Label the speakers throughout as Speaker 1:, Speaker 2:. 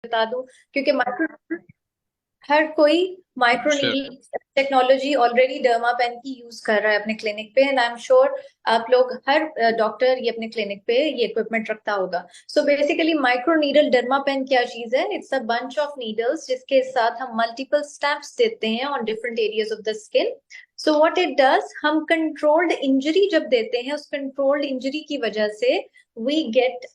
Speaker 1: बता दूं, क्योंकि माइक्रो हर कोई micro
Speaker 2: Sure.
Speaker 1: Needle technology already derma pen की यूज कर रहा है अपने क्लिनिक पे, एंड आई एम श्योर आप लोग हर डॉक्टर ये अपने क्लिनिक पे ये इक्विपमेंट रखता होगा। So basically micro needle derma pen क्या चीज है? It's a bunch of needles जिसके साथ हम मल्टीपल स्टेप्स देते हैं on different areas of the skin. So what it does, हम कंट्रोल्ड इंजरी जब देते हैं, उस कंट्रोल्ड इंजरी की वजह से we get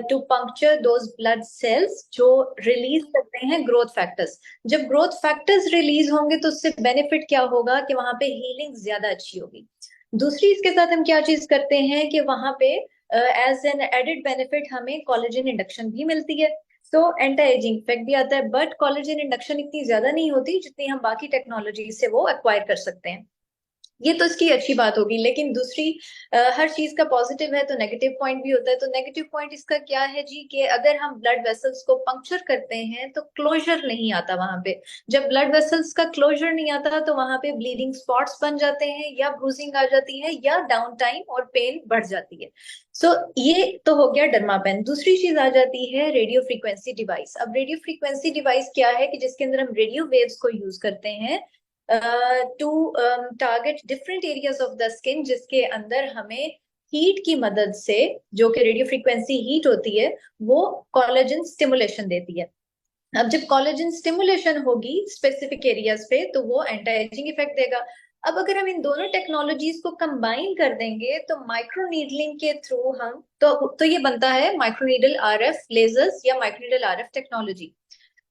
Speaker 1: to puncture those blood cells जो रिलीज करते हैं ग्रोथ फैक्टर्स। जब ग्रोथ फैक्टर्स रिलीज होंगे तो उससे बेनिफिट क्या होगा कि वहां पे हीलिंग ज्यादा अच्छी होगी। दूसरी इसके साथ हम क्या चीज करते हैं कि वहां पे एज एन एडेड बेनिफिट हमें कोलेजन इंडक्शन भी मिलती है। तो एंटी एजिंग इफेक्ट भी आता है, बट कोलेजन इंडक्शन इतनी ज्यादा नहीं होती जितनी हम बाकी टेक्नोलॉजी से वो एक्वायर कर सकते हैं। ये तो इसकी अच्छी बात होगी, लेकिन दूसरी हर चीज का पॉजिटिव है तो नेगेटिव पॉइंट भी होता है। तो नेगेटिव पॉइंट इसका क्या है जी, कि अगर हम ब्लड वेसल्स को पंक्चर करते हैं तो क्लोजर नहीं आता वहां पे। जब ब्लड वेसल्स का क्लोजर नहीं आता तो वहां पे ब्लीडिंग स्पॉट्स बन जाते हैं, या ब्रूजिंग आ जाती है, या डाउन टाइम और पेन बढ़ जाती है। सो ये तो हो गया डर्मापेन। दूसरी चीज आ जाती है रेडियो फ्रीक्वेंसी डिवाइस। अब रेडियो फ्रीक्वेंसी डिवाइस क्या है कि जिसके अंदर हम रेडियो वेव्स को यूज करते हैं to target different areas of the skin, जिसके अंदर हमें हीट की मदद से, जो कि रेडियो फ्रीक्वेंसी हीट होती है, वो कोलेजन स्टिमुलेशन देती है। अब जब कोलेजन स्टिमुलेशन होगी स्पेसिफिक एरियाज पे तो वो एंटी एजिंग इफेक्ट देगा। अब अगर हम इन दोनों टेक्नोलॉजीज को कंबाइन कर देंगे तो माइक्रो नीडलिंग के थ्रू हम तो ये बनता है माइक्रो नीडल आरएफ लेजर्स या माइक्रो नीडल आरएफ टेक्नोलॉजी।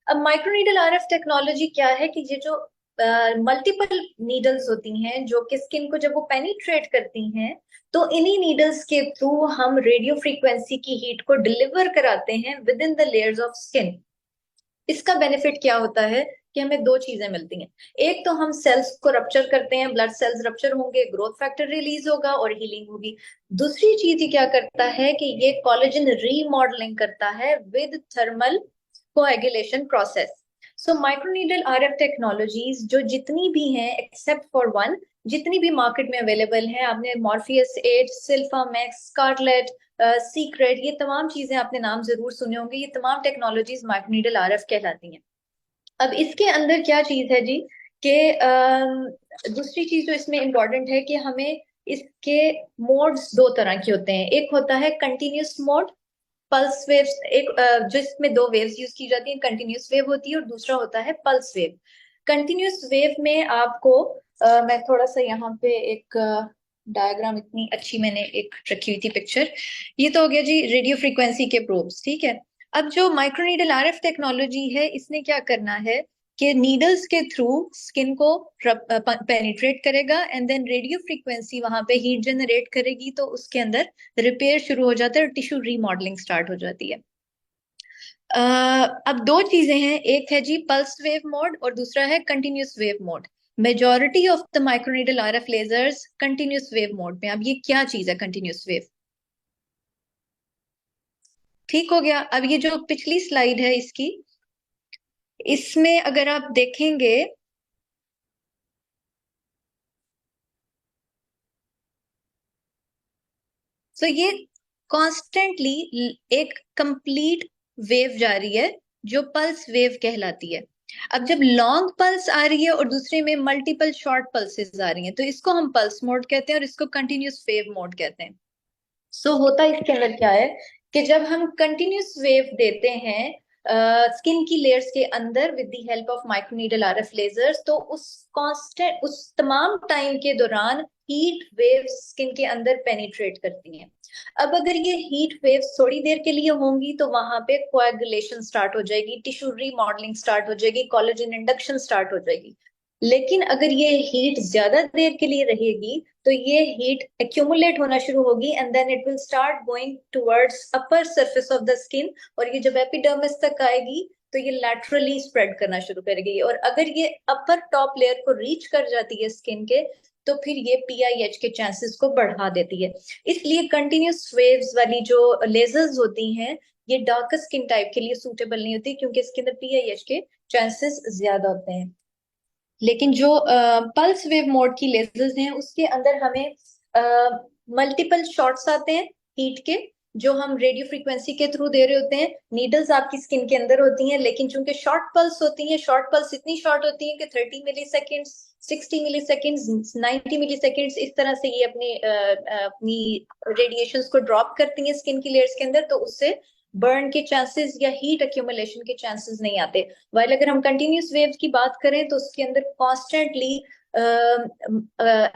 Speaker 1: अब माइक्रोनीडल आरएफ टेक्नोलॉजी क्या है कि ये जो मल्टीपल नीडल्स होती हैं जो कि स्किन को जब वो पेनिट्रेट करती हैं, तो इन्हीं नीडल्स के थ्रू हम रेडियो फ्रीक्वेंसी की हीट को डिलीवर कराते हैं with in the layers of skin. इसका बेनिफिट क्या होता है कि हमें दो चीजें मिलती हैं। एक तो हम सेल्स को रप्चर करते हैं, ब्लड सेल्स रप्चर होंगे, ग्रोथ फैक्टर रिलीज होगा और हीलिंग होगी। दूसरी चीज ये क्या करता है कि ये कोलेजन रीमॉडलिंग करता है with thermal coagulation process. So microneedle RF technologies जो जितनी भी हैं एक्सेप्ट फॉर वन, जितनी भी मार्केट में अवेलेबल हैं, आपने मॉर्फियस 8, सिल्फामेक्स, स्कारलेट, सीक्रेट, ये तमाम चीजें आपने नाम जरूर सुने होंगे, ये तमाम टेक्नोलॉजीज माइक्रोनीडल आरएफ कहलाती हैं। अब इसके अंदर क्या चीज है जी कि दूसरी चीज जो इसमें इंपॉर्टेंट है कि हमें इसके मोड्स दो तरह के होते हैं। एक होता है कंटिन्यूस मोड, पल्स वेव्स, एक जो इसमें दो वेव्स यूज की जाती हैं, कंटिन्यूस वेव होती है और दूसरा होता है पल्स वेव। कंटिन्यूस वेव में आपको मैं थोड़ा सा यहाँ पे एक डायग्राम, इतनी अच्छी मैंने एक रखी हुई थी पिक्चर। ये तो हो गया जी रेडियो फ्रीक्वेंसी के प्रोब्स, ठीक है। अब जो माइक्रोनीडल आरएफ टेक्नोलॉजी है, इसने क्या करना है कि नीडल्स के थ्रू स्किन को पेनिट्रेट करेगा एंड देन रेडियो फ्रीक्वेंसी वहां पे हीट जनरेट करेगी, तो उसके अंदर रिपेयर शुरू हो जाता है और टिश्यू रीमॉडलिंग स्टार्ट हो जाती है। अब दो चीजें हैं, एक है जी पल्स वेव मोड और दूसरा है continuous wave mode. Majority of the microneedle RF lasers continuous wave mode में। अब ये क्या चीज है कंटिन्यूस वेव? ठीक हो गया। अब ये जो पिछली स्लाइड है इसकी, इसमें अगर आप देखेंगे तो ये कॉन्स्टेंटली एक कंप्लीट वेव जा रही है जो पल्स वेव कहलाती है। अब जब लॉन्ग पल्स आ रही है और दूसरे में मल्टीपल शॉर्ट पल्सेस आ रही हैं तो इसको हम पल्स मोड कहते हैं और इसको कंटिन्यूस वेव मोड कहते हैं। सो होता इसके अंदर क्या है कि जब हम कंटिन्यूस वेव देते हैं स्किन की लेयर्स के अंदर with the help of microneedle RF lasers, तो उस कांस्टेंट उस तमाम टाइम के दौरान हीट वेव्स स्किन के अंदर पेनिट्रेट करती हैं। अब अगर ये हीट वेव्स थोड़ी देर के लिए होंगी तो वहां पे कोएगुलेशन स्टार्ट हो जाएगी, टिश्यू रीमॉडलिंग स्टार्ट हो जाएगी, कोलेजन इंडक्शन स्टार्ट हो जाएगी। लेकिन अगर ये हीट ज्यादा देर के लिए रहेगी तो ये हीट एक्यूमुलेट होना शुरू होगी and then it will start going towards upper surface of the skin, और ये जब एपिडर्मिस तक आएगी तो ये लैटरली स्प्रेड करना शुरू करेगी। और अगर ये अपर टॉप लेयर को रीच कर जाती है स्किन के, तो फिर ये पीआईएच के चांसेस को बढ़ा देती है। इसलिए कंटिन्यूस वेव्स वाली जो लेजर्स होती हैं ये डार्क स्किन टाइप के लिए सूटेबल नहीं होती, क्योंकि इसके अंदर पीआईएच के चांसेस ज्यादा होते हैं। लेकिन जो पल्स वेव मोड की लेजर्स हैं उसके अंदर हमें मल्टीपल शॉट्स आते हैं हीट के, जो हम रेडियो फ्रीक्वेंसी के थ्रू दे रहे होते हैं, नीडल्स आपकी स्किन के अंदर होती हैं, लेकिन चूंकि शॉर्ट पल्स होती हैं, शॉर्ट पल्स इतनी शॉर्ट होती है कि 30 मिली सेकेंड्स, 60 मिली सेकेंड्स, 90 मिली सेकेंड्स, इस तरह से ये अपनी रेडिएशंस को ड्रॉप करती हैं स्किन की लेयर्स के अंदर, तो उससे बर्न के चांसेस या हीट अक्यूमुलेशन के चांसेस नहीं आते। वाइल अगर हम कंटिन्यूस वेव्स की बात करें तो उसके अंदर constantly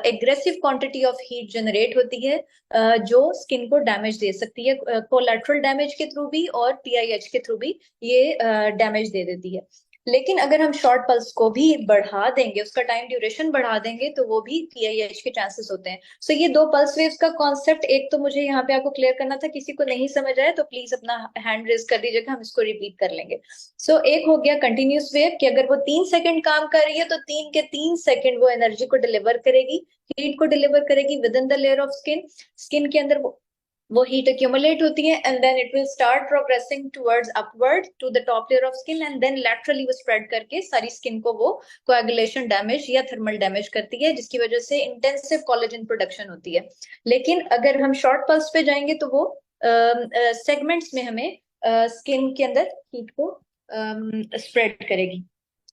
Speaker 1: aggressive quantity of heat generate होती है, जो स्किन को डैमेज दे सकती है, कोलैटरल डैमेज के थ्रू भी और पीआईएच के थ्रू भी ये डैमेज दे देती है। लेकिन अगर हम शॉर्ट पल्स को भी बढ़ा देंगे, उसका टाइम ड्यूरेशन बढ़ा देंगे, तो वो भी पीआईएच के चांसेस होते हैं। सो ये दो पल्स वेव्स का कॉन्सेप्ट एक तो मुझे यहाँ पे आपको क्लियर करना था, किसी को नहीं समझ आया तो प्लीज अपना हैंड रेज कर दीजिएगा, हम इसको रिपीट कर लेंगे। सो एक हो गया कंटिन्यूस वेव कि अगर वो 3 सेकंड काम कर रही है तो 3 के 3 सेकंड वो एनर्जी को डिलीवर करेगी, हीट को डिलीवर करेगी within the layer of skin. Skin के अंदर वो हीट accumulate होती है and then it will start progressing towards upward to the top layer of skin, and then laterally वो स्प्रेड करके सारी स्किन को वो कोएगुलेशन डैमेज या थर्मल डैमेज करती है, जिसकी वजह से इंटेंसिव कोलेजन प्रोडक्शन होती है। लेकिन अगर हम शॉर्ट पल्स पे जाएंगे तो वो सेगमेंट्स में हमें स्किन के अंदर हीट को स्प्रेड करेगी।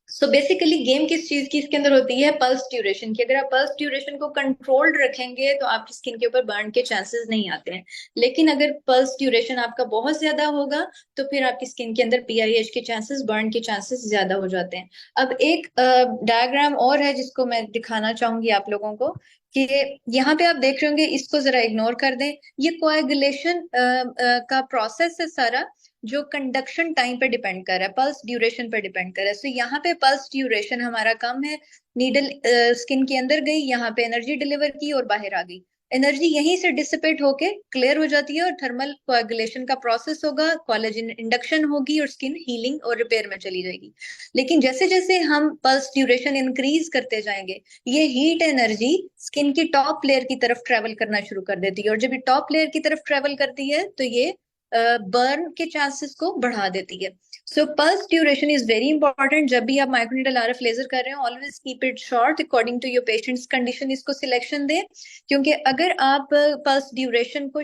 Speaker 1: सो बेसिकली गेम किस चीज की इसके अंदर होती है? पल्स ड्यूरेशन की। अगर आप पल्स ड्यूरेशन को कंट्रोल्ड रखेंगे तो आपकी स्किन के ऊपर बर्न के चांसेस नहीं आते हैं। लेकिन अगर पल्स ड्यूरेशन आपका बहुत ज्यादा होगा तो फिर आपकी स्किन के अंदर पीआईएच के चांसेस, बर्न के चांसेस ज्यादा हो जाते हैं। अब एक डायग्राम और है जिसको मैं दिखाना चाहूंगी आप लोगों को, कि यहाँ पे आप देख रहे होंगे, इसको जरा इग्नोर कर दें। ये कोएगुलेशन का प्रोसेस है सारा, जो कंडक्शन टाइम पे डिपेंड कर रहा है, पल्स ड्यूरेशन पे डिपेंड कर रहा है। सो यहाँ पे पल्स ड्यूरेशन हमारा कम है, नीडल स्किन के अंदर गई, यहाँ पे एनर्जी डिलीवर की और बाहर आ गई। एनर्जी यहीं से डिसिपेट होके क्लियर हो जाती है और थर्मल कोएगुलेशन का प्रोसेस होगा, कोलेजन इंडक्शन होगी और स्किन हीलिंग और रिपेयर में चली जाएगी। लेकिन जैसे जैसे हम पल्स ड्यूरेशन इंक्रीज करते जाएंगे, ये हीट एनर्जी स्किन की टॉप लेयर की तरफ ट्रेवल करना शुरू कर देती है, और जब ये टॉप लेयर की तरफ ट्रेवल करती है तो ये बर्न के चांसेस को बढ़ा देती है। So pulse duration is very important. जब भी आप माइक्रोनीडल आरएफ लेजर कर रहे हो, always keep it short according to your patient's condition, इसको सिलेक्शन दें, क्योंकि अगर आप पल्स ड्यूरेशन को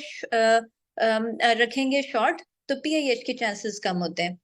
Speaker 1: रखेंगे शॉर्ट तो पीआईएच के चांसेस कम होते हैं।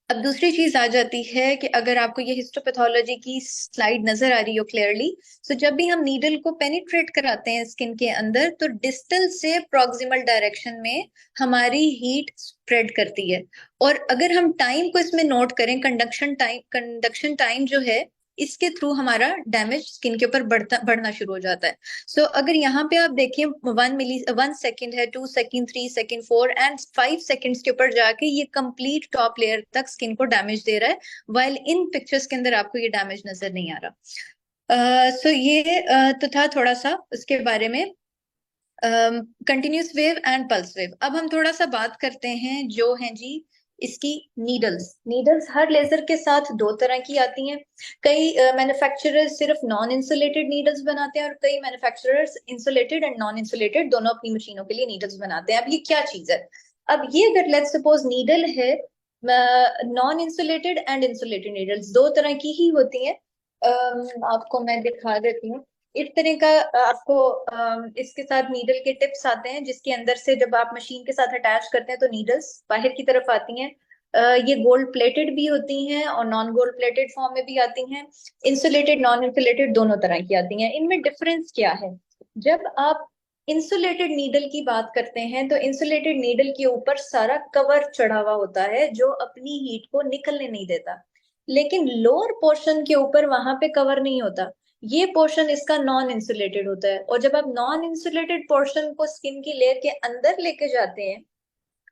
Speaker 1: अब दूसरी चीज आ जाती है कि अगर आपको ये हिस्टोपैथोलॉजी की स्लाइड नजर आ रही हो क्लियरली, तो जब भी हम नीडल को पेनिट्रेट कराते हैं स्किन के अंदर, तो डिस्टल से प्रॉक्सिमल डायरेक्शन में हमारी हीट स्प्रेड करती है। और अगर हम टाइम को इसमें नोट करें, कंडक्शन टाइम जो है, इसके थ्रू हमारा डैमेज स्किन के ऊपर बढ़ना शुरू हो जाता है। सो अगर यहाँ पे आप देखिए 1 सेकेंड है, 2 सेकेंड, 3 सेकेंड, 4 एंड 5 सेकेंड्स के ऊपर जाके ये कंप्लीट टॉप लेयर तक स्किन को डैमेज दे रहा है, वाइल इन पिक्चर्स के अंदर आपको ये डैमेज नजर नहीं आ रहा। सो ये तो था थोड़ा सा उसके बारे में, continuous wave and pulse wave. अब हम थोड़ा सा बात करते हैं जो है जी इसकी नीडल्स। नीडल्स हर लेजर के साथ दो तरह की आती हैं। कई मैन्युफैक्चरर्स सिर्फ नॉन इंसुलेटेड नीडल्स बनाते हैं और कई manufacturers insulated and non insulated दोनों अपनी मशीनों के लिए नीडल्स बनाते हैं। अब ये क्या चीज है? अब ये अगर लेट्स सपोज नीडल है, non insulated and insulated needles दो तरह की ही होती हैं। आपको मैं दिखा देती हूँ इस तरह का। आपको इसके साथ नीडल के टिप्स आते हैं, जिसके अंदर से जब आप मशीन के साथ अटैच करते हैं तो नीडल्स बाहर की तरफ आती हैं। ये गोल्ड प्लेटेड भी होती हैं और नॉन गोल्ड प्लेटेड फॉर्म में भी आती हैं। इंसुलेटेड नॉन इंसुलेटेड दोनों तरह की आती हैं। इनमें डिफरेंस क्या है? जब आप इंसुलेटेड नीडल की बात करते हैं तो इंसुलेटेड नीडल के ऊपर सारा कवर चढ़ा हुआ होता है जो अपनी हीट को निकलने नहीं देता, लेकिन लोअर पोर्शन के ऊपर वहां पे कवर नहीं होता। ये पोर्शन इसका नॉन इंसुलेटेड होता है, और जब आप नॉन इंसुलेटेड पोर्शन को स्किन की लेयर के अंदर लेके जाते हैं,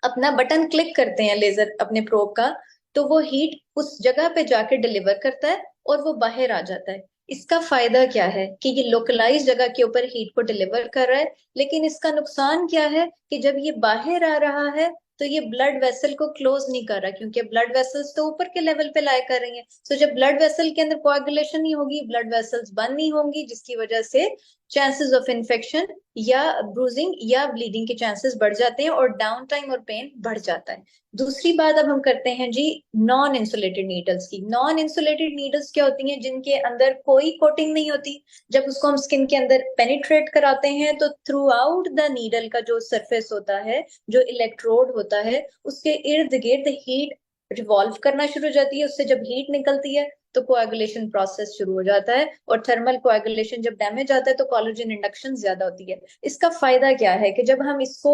Speaker 1: अपना बटन क्लिक करते हैं लेजर अपने प्रोब का, तो वो हीट उस जगह पे जाके डिलीवर करता है और वो बाहर आ जाता है। इसका फायदा क्या है? कि ये लोकलाइज जगह के ऊपर हीट को डिलीवर कर रहा है, लेकिन इसका नुकसान क्या है कि जब ये बाहर आ रहा है तो ये ब्लड वेसल को क्लोज नहीं कर रहा, क्योंकि ब्लड वेसल्स तो ऊपर के लेवल पे लाया कर रही हैं। सो जब ब्लड वेसल के अंदर कोआगुलेशन नहीं होगी, ब्लड वेसल्स बंद नहीं होंगी, जिसकी वजह से चांसेस ऑफ इन्फेक्शन या ब्रूजिंग या ब्लीडिंग के चांसेस बढ़ जाते हैं और डाउन टाइम और पेन बढ़ जाता है। दूसरी बात अब हम करते हैं जी नॉन इंसुलेटेड नीडल्स की। नॉन इंसुलेटेड नीडल्स क्या होती हैं? जिनके अंदर कोई कोटिंग नहीं होती। जब उसको हम स्किन के अंदर पेनिट्रेट कराते हैं तो थ्रू आउट द नीडल का जो सरफेस होता है, जो इलेक्ट्रोड होता है, उसके इर्द गिर्द हीट रिवॉल्व करना शुरू हो जाती है। उससे जब हीट निकलती है तो कोएगुलेशन प्रोसेस शुरू हो जाता है, और थर्मल कोएगुलेशन जब डैमेज आता है तो कोलेजन इंडक्शन ज्यादा होती है। इसका फायदा क्या है कि जब हम इसको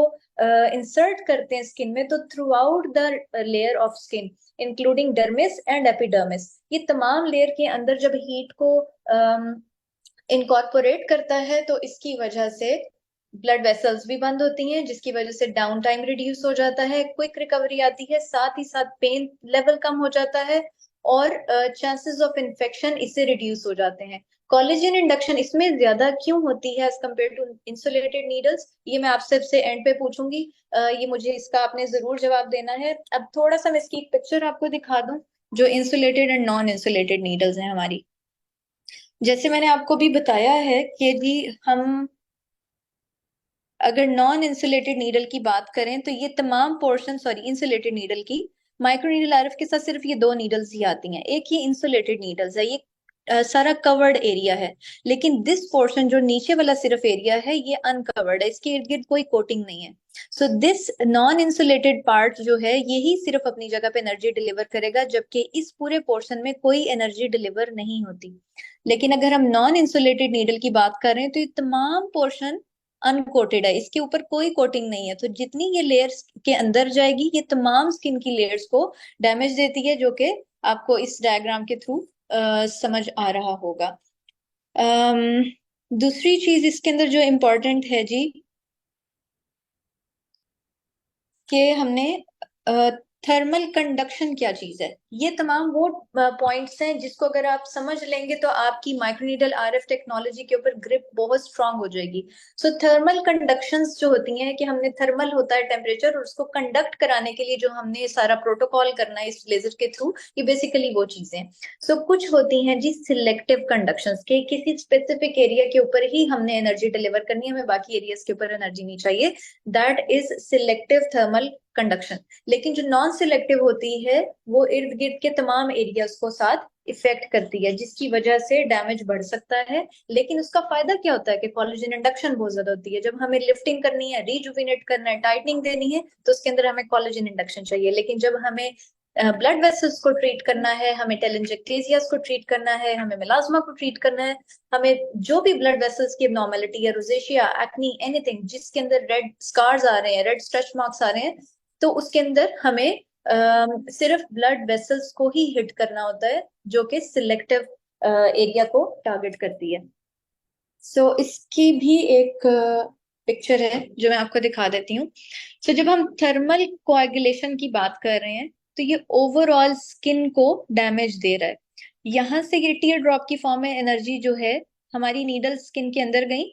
Speaker 1: इंसर्ट करते हैं स्किन में तो through out the layer of skin including dermis and epidermis, ये तमाम लेयर के अंदर जब हीट को इनकॉर्पोरेट करता है तो इसकी वजह से ब्लड वेसल्स भी बंद होती हैं, जिसकी वजह से डाउन टाइम रिड्यूस हो जाता है, क्विक रिकवरी आती है, साथ ही साथ पेन लेवल कम हो जाता है, और चांसेस ऑफ इन्फेक्शन इससे रिड्यूस हो जाते हैं। कोलेजन इंडक्शन इसमें ज्यादा क्यों होती है as compare to insulated needles, ये मैं आपसे से एंड पे पूछूंगी। ये मुझे इसका आपने जरूर जवाब देना है। अब थोड़ा सा मैं इसकी एक पिक्चर आपको दिखा दूं जो insulated and non insulated needles हैं हमारी। जैसे मैंने आपको भी बताया है कि जी हम अगर नॉन इंसुलेटेड नीडल की बात करें तो ये तमाम पोर्शन, सॉरी इंसुलेटेड नीडल की, माइक्रो नीडल आरएफ के साथ सिर्फ ये दो नीडल्स ही आती हैं। एक ये इंसुलेटेड नीडल्स है, ये सारा कवर्ड एरिया है, लेकिन दिस पोर्शन जो नीचे वाला सिर्फ एरिया है ये अनकवर्ड है, इसके इर्द गिर्द कोई कोटिंग नहीं है। So this non insulated part जो है यही सिर्फ अपनी जगह पे एनर्जी डिलीवर करेगा, जबकि इस पूरे पोर्शन में कोई एनर्जी डिलीवर नहीं होती। लेकिन अगर हम नॉन इंसुलेटेड नीडल की बात कर रहे हैं तो ये तमाम पोर्शन अनकोटेड है, इसके ऊपर कोई कोटिंग नहीं है, तो जितनी ये लेयर्स के अंदर जाएगी ये तमाम स्किन की लेयर्स को डैमेज देती है, जो कि आपको इस डायग्राम के थ्रू समझ आ रहा होगा। दूसरी चीज इसके अंदर जो इम्पोर्टेंट है जी कि हमने थर्मल कंडक्शन क्या चीज है, ये तमाम वो पॉइंट्स हैं जिसको अगर आप समझ लेंगे तो आपकी माइक्रोनीडल आरएफ टेक्नोलॉजी के ऊपर ग्रिप बहुत स्ट्रांग हो जाएगी। सो थर्मल कंडक्शंस जो होती हैं कि हमने थर्मल होता है टेम्परेचर, और उसको कंडक्ट कराने के लिए जो हमने सारा प्रोटोकॉल करना है इस लेजर के थ्रू, ये बेसिकली वो चीजें। सो कुछ होती हैं जी सिलेक्टिव कंडक्शंस के, किसी स्पेसिफिक एरिया के ऊपर ही हमने एनर्जी डिलीवर करनी है, हमें बाकी एरियाज के ऊपर एनर्जी नहीं चाहिए, that is selective thermal conduction. लेकिन जो नॉन सिलेक्टिव होती है वो इर्द गिर्द के तमाम एरियाज को साथ इफेक्ट करती है, जिसकी वजह से डैमेज बढ़ सकता है। लेकिन उसका फायदा क्या होता है कि कोलेजन इंडक्शन बहुत ज्यादा होती है। जब हमें लिफ्टिंग करनी है, रिजुविनेट करना है, टाइटनिंग देनी है, तो उसके अंदर हमें कोलेजन इंडक्शन चाहिए। लेकिन जब हमें ब्लड वेसल्स को ट्रीट करना है, हमें टेलेंजेक्टेसियास को ट्रीट करना है, हमें मेलाज्मा को ट्रीट करना है, हमें जो भी ब्लड वेसल्स की एब्नॉर्मेलिटी है, रोजेशिया, एक्नी, एनीथिंग जिसके अंदर रेड स्कार्स आ रहे हैं, रेड स्ट्रेच मार्क्स आ रहे हैं, तो उसके अंदर हमें सिर्फ ब्लड वेसल्स को ही हिट करना होता है, जो कि सिलेक्टिव एरिया को टारगेट करती है। सो इसकी भी एक पिक्चर है जो मैं आपको दिखा देती हूँ। सो जब हम थर्मल कोएगुलेशन की बात कर रहे हैं तो ये ओवरऑल स्किन को डैमेज दे रहा है। यहाँ से ये टीयर ड्रॉप की फॉर्म में एनर्जी जो है हमारी नीडल स्किन के अंदर गई,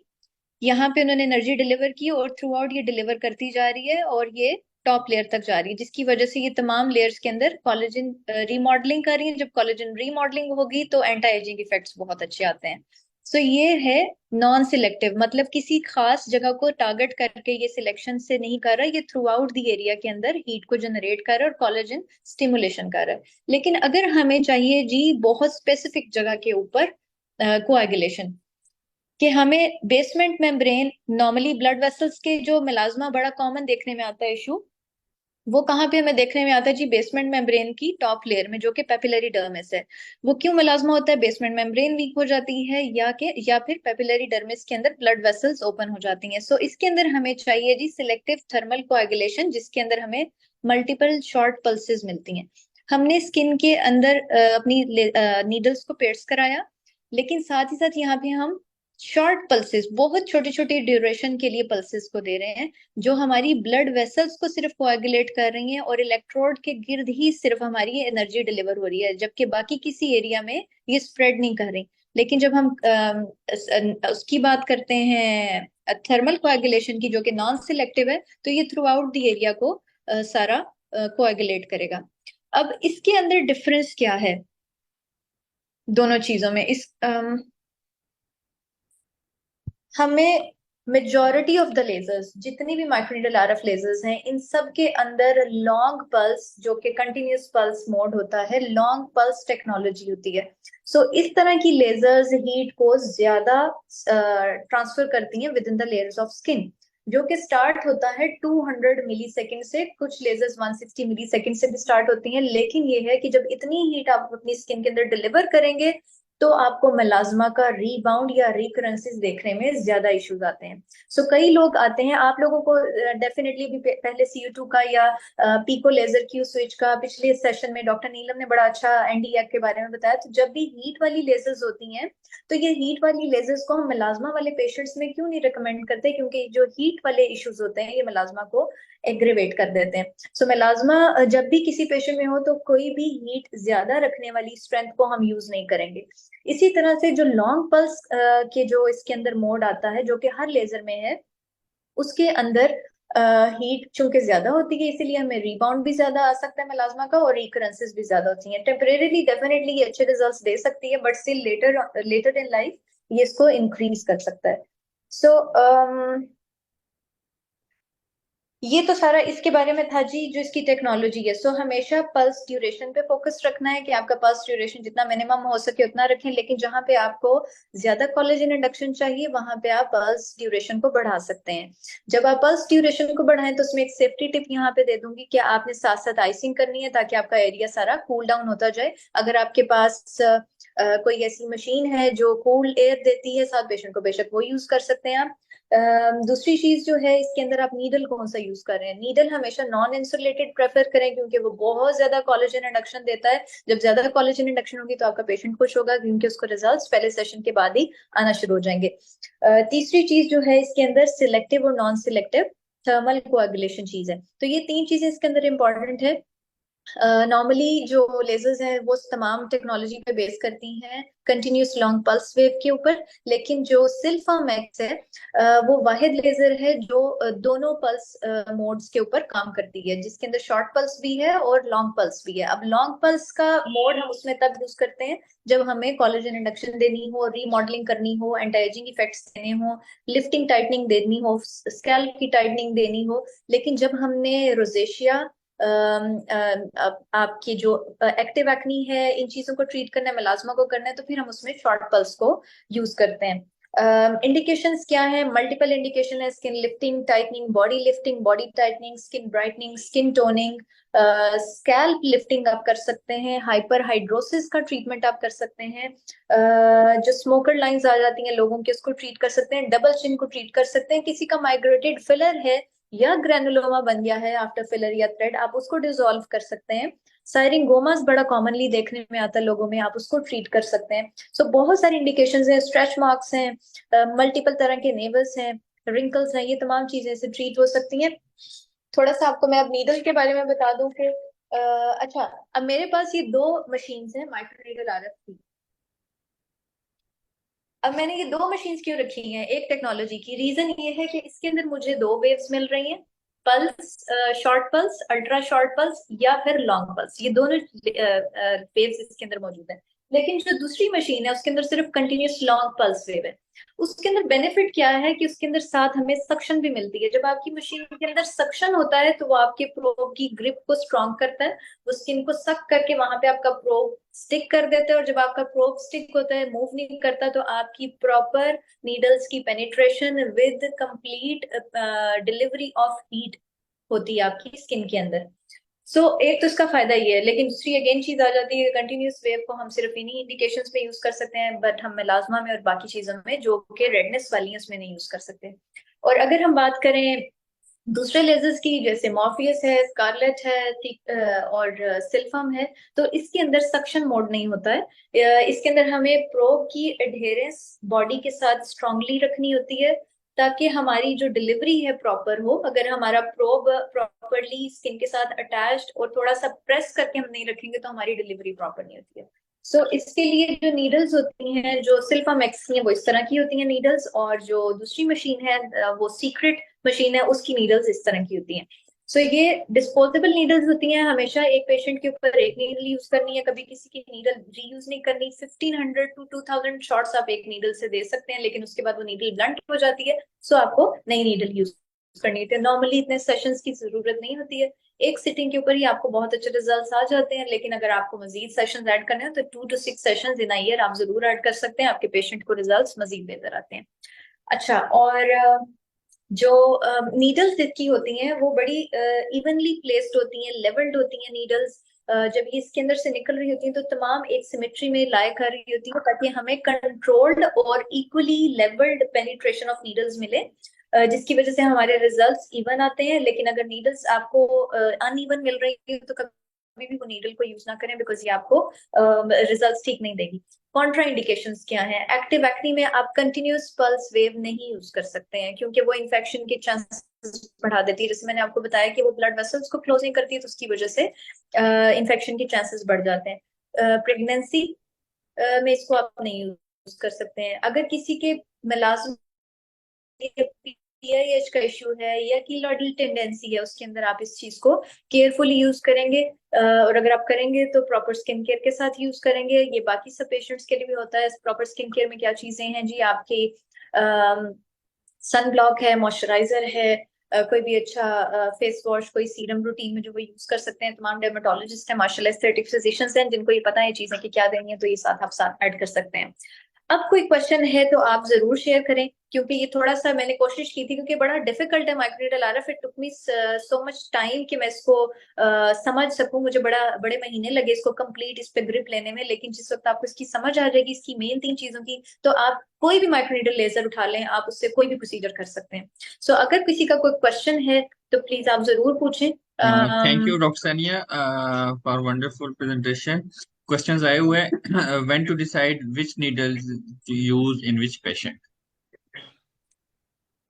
Speaker 1: यहाँ पे उन्होंने एनर्जी डिलीवर की और थ्रू आउट ये डिलीवर करती जा रही है और ये टॉप लेयर तक जा रही है, जिसकी वजह से ये तमाम लेयर्स के अंदर कोलेजन रीमॉडलिंग कर रही है। जब कोलेजन रीमॉडलिंग होगी तो एंटी एजिंग इफेक्ट्स बहुत अच्छे आते हैं। सो ये है नॉन सिलेक्टिव, मतलब किसी खास जगह को टारगेट करके ये सिलेक्शन से नहीं कर रहा, ये थ्रू आउट द एरिया के अंदर हीट को जनरेट कर रहा है और कोलेजन स्टिमुलेशन कर रहा है। लेकिन अगर हमें चाहिए जी बहुत स्पेसिफिक जगह के ऊपर कोएगुलेशन, कि हमें basement membrane, normally blood vessels के जो मिलाजमा बड़ा कॉमन देखने में आता है इशू, वो कहाँ पे हमें देखने में आता है जी बेसमेंट मेम्ब्रेन की टॉप लेयर में, जो कि पेपिलरी डर्मिस है। वो क्यों मिलाजमा होता है? बेसमेंट मेम्ब्रेन वीक हो जाती है या फिर पेपिलरी डर्मिस के अंदर ब्लड वेसल्स ओपन हो जाती हैं। सो इसके अंदर हमें चाहिए जी सिलेक्टिव थर्मल कोएगुलेशन, जिसके अंदर हमें मल्टीपल शॉर्ट पल्सेस मिलती हैं। हमने स्किन के अंदर अपनी नीडल्स को पेट्स कराया, लेकिन साथ ही साथ यहाँ पे हम शॉर्ट पल्सेस, बहुत छोटे छोटे ड्यूरेशन के लिए पल्सेस को दे रहे हैं, जो हमारी ब्लड वेसल्स को सिर्फ कोएगुलेट कर रही हैं और इलेक्ट्रोड के गिर्द ही सिर्फ हमारी एनर्जी डिलीवर हो रही है, जबकि बाकी किसी एरिया में ये स्प्रेड नहीं कर रही। लेकिन जब हम उसकी बात करते हैं थर्मल कोएगुलेशन की, जो कि नॉन सिलेक्टिव है, तो ये थ्रू आउट द एरिया को सारा कोएगुलेट करेगा। अब इसके अंदर डिफरेंस क्या है दोनों चीजों में? हमें मेजॉरिटी ऑफ द लेजर्स, जितनी भी माइक्रोनीडल आरएफ लेजर्स हैं, इन सब के अंदर लॉन्ग पल्स, जो कि कंटिन्यूस पल्स मोड होता है, लॉन्ग पल्स टेक्नोलॉजी होती है। सो इस तरह की लेजर्स हीट को ज्यादा ट्रांसफर करती हैं with in the layers of skin, जो कि स्टार्ट होता है 200 मिली सेकेंड से। कुछ लेजर्स 160 मिली सेकेंड से भी स्टार्ट होती हैं, लेकिन ये है कि जब इतनी हीट आप अपनी स्किन के अंदर डिलीवर करेंगे तो आपको मेलाज्मा का रीबाउंड या रिकरेंसेस देखने में ज्यादा इश्यूज आते हैं। सो कई लोग आते हैं, आप लोगों को डेफिनेटली भी पहले CO2 का या पीको लेजर क्यू स्विच का पिछले सेशन में डॉक्टर नीलम ने बड़ा अच्छा एनडीएफ के बारे में बताया। तो जब भी हीट वाली लेजर्स होती हैं, तो ये हीट वाली लेजर्स को हम मेलाज्मा वाले पेशेंट्स में क्यों नहीं रिकमेंड करते, क्योंकि जो हीट वाले इश्यूज होते हैं ये मेलाज्मा को एग्रेवेट कर देते हैं। सो मेलाज्मा जब भी किसी पेशेंट में हो तो कोई भी हीट ज्यादा रखने वाली स्ट्रेंथ को हम यूज नहीं करेंगे। इसी तरह से जो लॉन्ग पल्स के जो इसके अंदर मोड आता है, जो कि हर लेजर में है, उसके अंदर हीट चूंकि ज्यादा होती है, इसीलिए हमें रिबाउंड भी ज्यादा आ सकता है मेलाज्मा का, और रिकरेंसेस भी ज्यादा होती हैं। टेम्परेरीली डेफिनेटली ये अच्छे रिजल्ट्स दे सकती है, but still later later in life ये इसको इंक्रीज कर सकता है। सो ये तो सारा इसके बारे में था जी, जो इसकी टेक्नोलॉजी है। सो हमेशा पल्स ड्यूरेशन पे फोकस रखना है कि आपका पल्स ड्यूरेशन जितना मिनिमम हो सके उतना रखें, लेकिन जहां पे आपको ज्यादा कोलेजन इंडक्शन चाहिए वहां पे आप पल्स ड्यूरेशन को बढ़ा सकते हैं। जब आप पल्स ड्यूरेशन को बढ़ाएं तो उसमें एक सेफ्टी टिप यहाँ पे दे दूंगी कि आपने साथ साथ आइसिंग करनी है, ताकि आपका एरिया सारा कूल डाउन होता जाए। अगर आपके पास कोई ऐसी मशीन है जो कूल एयर देती है साथ पेशेंट को, बेशक वो यूज कर सकते हैं आप। दूसरी चीज जो है, इसके अंदर आप नीडल कौन सा यूज कर रहे हैं। नीडल हमेशा नॉन इंसुलेटेड प्रेफर करें, क्योंकि वो बहुत ज्यादा कोलेजन इंडक्शन देता है। जब ज्यादा कोलेजन इंडक्शन होगी तो आपका पेशेंट खुश होगा, क्योंकि उसको रिजल्ट्स पहले सेशन के बाद ही आना शुरू हो जाएंगे। तीसरी चीज जो है, इसके अंदर सिलेक्टिव और नॉन सिलेक्टिव थर्मल कोएगुलेशन चीज है। तो ये तीन चीजें इसके अंदर इंपॉर्टेंट है। नॉर्मली जो लेजर्स हैं वो तमाम टेक्नोलॉजी पे बेस करती हैं कंटिन्यूस लॉन्ग पल्स वेव के ऊपर, लेकिन जो सिल्फा मैक्स है वो वाहिद लेजर है जो दोनों पल्स मोड्स के ऊपर काम करती है, जिसके अंदर शॉर्ट पल्स भी है और लॉन्ग पल्स भी है। अब लॉन्ग पल्स का मोड हम उसमें तब यूज करते हैं जब हमें कोलेजन इंडक्शन देनी हो, रीमॉडलिंग करनी हो, एंटी एजिंग इफेक्ट्स देने हो, लिफ्टिंग टाइटनिंग देनी हो, स्कैल्प की टाइटनिंग देनी हो। लेकिन जब हमने रोजेशिया, आपकी जो एक्टिव एक्नी है, इन चीजों को ट्रीट करना है, मेलाज्मा को करना है, तो फिर हम उसमें शॉर्ट पल्स को यूज करते हैं। इंडिकेशंस क्या है? मल्टीपल इंडिकेशन है। Skin lifting, tightening, body lifting, body tightening, skin brightening, skin toning, scalp lifting आप कर सकते हैं, हाइपर हाइड्रोसिस का ट्रीटमेंट आप कर सकते हैं, जो स्मोकर लाइंस आ जाती हैं लोगों के, उसको ट्रीट कर सकते हैं, डबल चिन को ट्रीट कर सकते हैं। किसी का माइग्रेटेड फिलर है या ग्रेनुलोमा बन गया है आफ्टर फिलर या थ्रेड, आप उसको डिसॉल्व कर सकते हैं। साइरिंगोमास बड़ा कॉमनली देखने में आता है लोगों में, आप उसको ट्रीट कर सकते हैं। सो बहुत सारी इंडिकेशंस हैं, स्ट्रेच मार्क्स हैं, मल्टीपल तरह के नेवल्स हैं, रिंकल्स हैं, ये तमाम चीजें से ट्रीट हो सकती हैं। थोड़ा सा आपको मैं अब नीडल के बारे में बता दूं कि अच्छा, अब मेरे पास ये दो मशीन्स हैं माइक्रो नीडल आरएफ की। अब मैंने ये दो मशीन्स क्यों रखी हैं एक टेक्नोलॉजी की? रीजन ये है कि इसके अंदर मुझे दो वेव्स मिल रही हैं, pulse, short pulse, ultra short pulse या फिर लॉन्ग पल्स, ये दोनों वेव्स इसके अंदर मौजूद हैं। लेकिन जो दूसरी मशीन है उसके अंदर सिर्फ कंटिन्यूस लॉन्ग पल्स वेव है। उसके अंदर बेनिफिट क्या है कि उसके अंदर साथ हमें सक्शन भी मिलती है। जब आपकी मशीन के अंदर सक्शन होता है तो वो आपके प्रोब की ग्रिप को स्ट्रॉन्ग करता है, वो स्किन को सक करके वहां पे आपका प्रोब स्टिक कर देते हैं, और जब आपका प्रोब स्टिक होता है, मूव नहीं करता, तो आपकी प्रॉपर नीडल्स की penetration with complete delivery of heat होती है आपकी स्किन के अंदर। एक तो इसका फायदा ये है, लेकिन दूसरी अगेन चीज आ जाती है, कंटिन्यूस वेव को हम सिर्फ इन्हीं इंडिकेशंस में यूज कर सकते हैं, बट हम मेलाज्मा में और बाकी चीजों में जो कि रेडनेस वाली है उसमें नहीं यूज कर सकते। और अगर हम बात करें दूसरे लेजर्स की, जैसे मॉर्फियस है, स्कारलेट है, और सिल्फम है, तो इसके अंदर सक्शन मोड नहीं होता है। इसके अंदर हमें प्रोब की एडहेरेंस बॉडी के साथ स्ट्रांगली रखनी होती है, ताकि हमारी जो डिलीवरी है प्रॉपर हो। अगर हमारा प्रोब प्रॉपरली स्किन के साथ अटैच्ड और थोड़ा सा प्रेस करके हम नहीं रखेंगे तो हमारी डिलीवरी प्रॉपर नहीं होती है। इसके लिए जो नीडल्स होती हैं, जो सिल्फा मैक्स की हैं, वो इस तरह की होती हैं नीडल्स, और जो दूसरी मशीन है वो सीक्रेट मशीन है, उसकी नीडल्स इस तरह की होती हैं। सो ये डिस्पोजेबल नीडल्स होती हैं, हमेशा एक पेशेंट के ऊपर एक नीडल यूज करनी है, कभी किसी की नीडल रीयूज नहीं करनी। 1500 to 2000 शॉट्स आप एक नीडल से दे सकते हैं, लेकिन उसके बाद वो नीडल ब्लंट हो जाती है, सो आपको नई नीडल यूज करनी होती है। नॉर्मली इतने सेशंस की जरूरत नहीं होती है, एक सिटिंग के ऊपर ही आपको बहुत अच्छे रिजल्ट्स आ जाते हैं। लेकिन अगर आपको मजीद सेशंस ऐड करने हो तो 2 to 6 sessions in a year आप जरूर ऐड कर सकते हैं, आपके पेशेंट को रिजल्ट्स मजीद बेहतर आते हैं। अच्छा, और जो नीडल्स की होती हैं वो बड़ी इवनली प्लेस्ड होती हैं, लेवल्ड होती हैं नीडल्स। जब ये इसके अंदर से निकल रही होती हैं तो तमाम एक सिमेट्री में लाई कर रही होती है, ताकि हमें कंट्रोल्ड और equally levelled penetration of needles मिले, जिसकी वजह से हमारे रिजल्ट्स इवन आते हैं। लेकिन अगर नीडल्स आपको अनइवन मिल रही है तो कभी भी वो नीडल को यूज ना करें, बिकॉज ये आपको रिजल्ट्स ठीक नहीं देगी। कॉन्ट्राइंडिकेशंस क्या है? एक्टिव एक्ने में आप कंटिन्यूस पल्स वेव नहीं यूज कर सकते हैं, क्योंकि वो इन्फेक्शन के चांसेस बढ़ा देती है। जैसे मैंने आपको बताया कि वो ब्लड वेसल्स को क्लोज नहीं करती है, तो उसकी वजह से इन्फेक्शन के चांसेस बढ़ जाते हैं। प्रेगनेंसी में इसको आप नहीं यूज कर सकते हैं। अगर किसी के मेलाज़्मा पीआईएच का इश्यू है या कीलॉइडल टेंडेंसी है, उसके अंदर आप इस चीज को केयरफुली यूज करेंगे, और अगर आप करेंगे तो प्रॉपर स्किन केयर के साथ यूज करेंगे। ये बाकी सब पेशेंट्स के लिए भी होता है। प्रॉपर स्किन केयर में क्या चीजें हैं जी? आपकी सन ब्लॉक है, मॉइस्चराइजर है, कोई भी अच्छा फेस वॉश, कोई सीरम रूटीन में जो वो यूज कर सकते हैं। तमाम डर्मेटोलॉजिस्ट हैं, माशाल्लाह एस्थेटिक फिजिशियंस हैं, जिनको ये पता है चीजें कि क्या देनी है, तो ये साथ आप साथ ऐड कर सकते हैं। अब कोई क्वेश्चन है तो आप जरूर शेयर करें, क्योंकि ये थोड़ा सा मैंने कोशिश की थी, क्योंकि बड़ा डिफिकल्ट है microneedle RF. It took me so much time कि मैं इसको समझ सकूं। मुझे बड़े महीने लगे इसको कंप्लीट इस पे ग्रिप लेने में। लेकिन जिस वक्त आपको इसकी समझ आ जाएगी, इसकी मेन 3 चीजों की, तो आप कोई भी माइक्रोनीडल लेजर उठा लें, आप उससे कोई भी प्रोसीजर कर सकते हैं। सो अगर किसी का कोई क्वेश्चन है तो प्लीज आप जरूर पूछें।
Speaker 2: Thank you doctor Sania for wonderful presentation. Questions आए हुए हैं। When to decide which needles to use in which patient?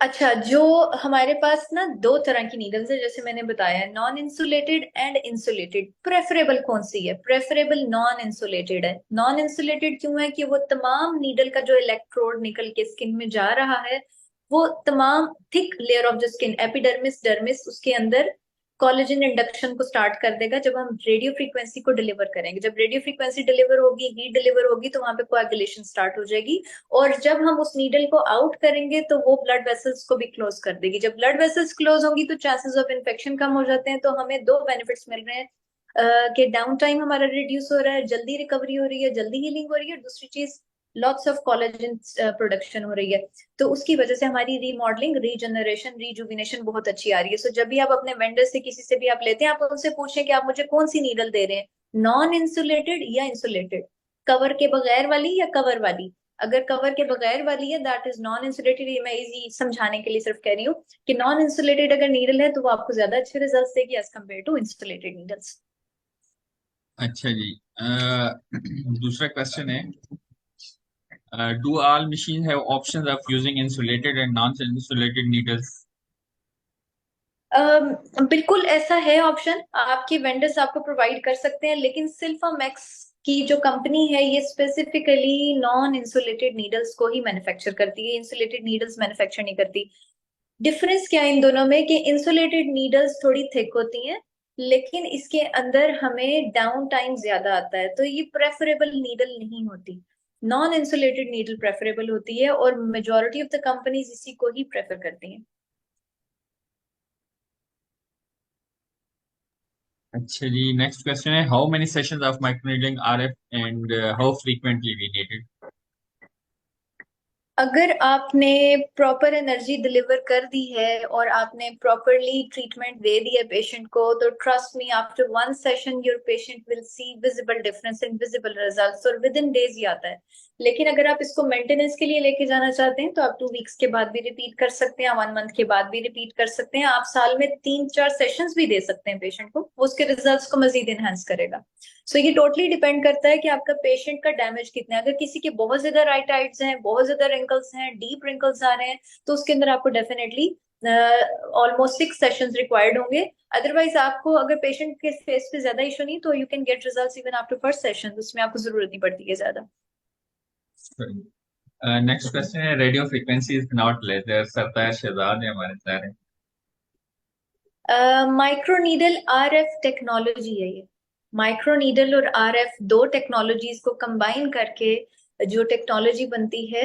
Speaker 1: अच्छा, जो हमारे पास ना दो तरह की नीडल्स है, जैसे मैंने बताया, non insulated and insulated. Preferable कौन सी है? प्रेफरेबल नॉन इंसुलेटेड है। नॉन इंसुलेटेड क्यों है? कि वो तमाम नीडल का जो इलेक्ट्रोड निकल के स्किन में जा रहा है, वो तमाम thick layer of the skin, epidermis, dermis, उसके अंदर कोलेजन इंडक्शन को स्टार्ट कर देगा जब हम रेडियो फ्रीक्वेंसी को डिलीवर करेंगे। जब रेडियो फ्रीक्वेंसी डिलीवर होगी, हीट डिलीवर होगी, तो वहां पे कोएगुलेशन स्टार्ट हो जाएगी। और जब हम उस नीडल को आउट करेंगे तो वो ब्लड वेसल्स को भी क्लोज कर देगी। जब ब्लड वेसल्स क्लोज होंगी तो चांसेस ऑफ इन्फेक्शन कम हो जाते हैं। तो हमें दो बेनिफिट्स मिल रहे हैं, कि डाउन टाइम हमारा रिड्यूस हो रहा है, जल्दी रिकवरी हो रही है, जल्दी हीलिंग हो रही है। दूसरी चीज, लॉट्स ऑफ कोलेजन प्रोडक्शन हो रही है, तो उसकी वजह से हमारी रीमॉडलिंग, रीजनरेशन, रीजुविनेशन बहुत अच्छी आ रही है। सो जब भी आप अपने वेंडर से, किसी से भी आप लेते हैं, आप उनसे पूछें कि आप मुझे कौन सी नीडल दे रहे हैं, नॉन इंसुलेटेड या इंसुलेटेड, कवर के बगैर वाली या कवर वाली। अगर कवर के बगैर वाली है, दैट इज नॉन इंसुलेटेड। ये मैं इजी समझाने के लिए सिर्फ कह रही हूँ कि नॉन इंसुलेटेड अगर नीडल है तो वो आपको ज्यादा अच्छे रिजल्ट देगी as compare to insulated needles.
Speaker 2: अच्छा जी। दूसरा क्वेश्चन है, do all machines have options of using insulated and non-insulated needles?
Speaker 1: बिल्कुल ऐसा है ऑप्शन, आपके वेंडर्स आपको प्रोवाइड कर सकते हैं, लेकिन सिल्फामेक्स की जो कंपनी है ये स्पेसिफिकली नॉन इंसुलेटेड नीडल्स को ही मैन्युफैक्चर करती है, इंसुलेटेड नीडल्स मैन्युफैक्चर नहीं करती। डिफरेंस क्या है इन दोनों में? कि इंसुलेटेड नीडल्स थोड़ी थिक होती हैं, लेकिन इसके अंदर हमें डाउन टाइम ज्यादा आता है, तो ये प्रेफरेबल नीडल नहीं होती। नॉन इंसुलेटेड नीडल प्रेफरेबल होती है, और मेजोरिटी ऑफ द कंपनीज इसी को ही प्रेफर करती हैं।
Speaker 2: अच्छा जी, नेक्स्ट क्वेश्चन है, how many sessions of microneedling RF and how frequently we need it?
Speaker 1: अगर आपने प्रॉपर एनर्जी डिलीवर कर दी है और आपने प्रॉपरली ट्रीटमेंट दे दिया पेशेंट को, तो trust me, after 1 session your patient will see visible difference in visible results, और विद इन डेज ही आता है। लेकिन अगर आप इसको मेंटेनेंस के लिए लेके जाना चाहते हैं तो आप 2 वीक्स के बाद भी रिपीट कर सकते हैं, 1 मंथ के बाद भी रिपीट कर सकते हैं। आप साल में 3-4 सेशंस भी दे सकते हैं पेशेंट को, वो उसके रिजल्ट्स को मजीद इनहेंस करेगा। सो ये टोटली डिपेंड करता है कि आपका पेशेंट का डैमेज कितना है। अगर किसी के बहुत ज्यादा राइटाइड्स हैं, बहुत ज्यादा रिंकल्स हैं, डीप रिंकल्स आ रहे हैं, तो उसके अंदर आपको डेफिनेटली ऑलमोस्ट 6 सेशंस रिक्वायर्ड होंगे। अदरवाइज आपको, अगर पेशेंट के फेस पे ज्यादा इशू नहीं, तो you can get results even after first session, उसमें आपको जरूरत नहीं पड़ती है ज्यादा।
Speaker 2: नेक्स्ट क्वेश्चन है, radio frequency is not laser. Sartaj Shahzad है हमारे सारे।
Speaker 1: माइक्रो नीडल आरएफ टेक्नोलॉजी है ये। माइक्रो नीडल और आरएफ दो टेक्नोलॉजीज को कंबाइन करके जो टेक्नोलॉजी बनती है।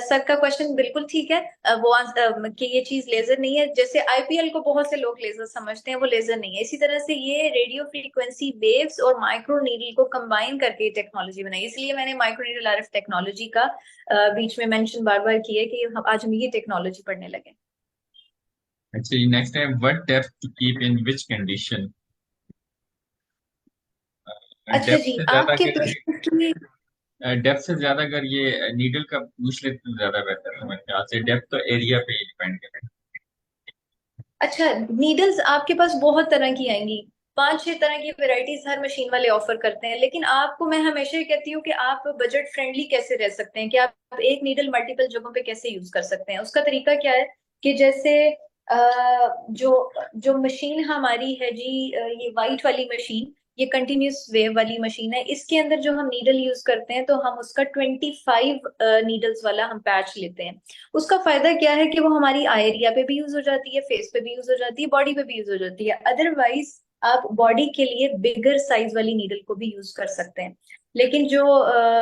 Speaker 1: सर का क्वेश्चन बिल्कुल ठीक है। कि ये चीज लेजर नहीं है, जैसे आईपीएल को बहुत से लोग लेजर समझते हैं, वो लेजर नहीं है। इसी तरह से ये रेडियो फ्रीक्वेंसी वेव्स और माइक्रो नीडल को कंबाइन करके टेक्नोलॉजी बनाई, इसलिए मैंने माइक्रो नीडल आरएफ टेक्नोलॉजी का बीच में मेंशन बार बार किया कि आज हम ये टेक्नोलॉजी पढ़ने लगे।
Speaker 2: अच्छा जी, नेक्स्ट है what depth to keep in which condition.
Speaker 1: अच्छा
Speaker 2: डेप्थ
Speaker 1: जी,
Speaker 2: से ज्यादा
Speaker 1: आपके
Speaker 2: अगर
Speaker 1: प्रश्न की।
Speaker 2: डेप्थ से ज्यादा अगर ये नीडल का पूछ लेते तो ज्यादा बेहतर है मेरे ख्याल से। डेप्थ तो एरिया पे ही डिपेंड करता
Speaker 1: अच्छा, नीडल्स आपके पास बहुत तरह की आएंगी। 5-6 तरह की वैरायटीज हर मशीन वाले ऑफर करते हैं, लेकिन आपको मैं हमेशा ही कहती हूँ कि आप बजट फ्रेंडली कैसे रह सकते हैं, कि आप एक नीडल मल्टीपल जगहों पे कैसे यूज कर सकते हैं। उसका तरीका क्या है कि जैसे जो जो मशीन हमारी है जी, ये वाइट वाली मशीन, ये कंटिन्यूस वेव वाली मशीन है। इसके अंदर जो हम नीडल यूज करते हैं तो हम उसका 25 नीडल्स वाला हम पैच लेते हैं। उसका फायदा क्या है कि वो हमारी आई एरिया पे भी यूज हो जाती है, फेस पे भी यूज हो जाती है, बॉडी पे भी यूज हो जाती है। अदरवाइज आप बॉडी के लिए बिगर साइज वाली नीडल को भी यूज कर सकते हैं। लेकिन जो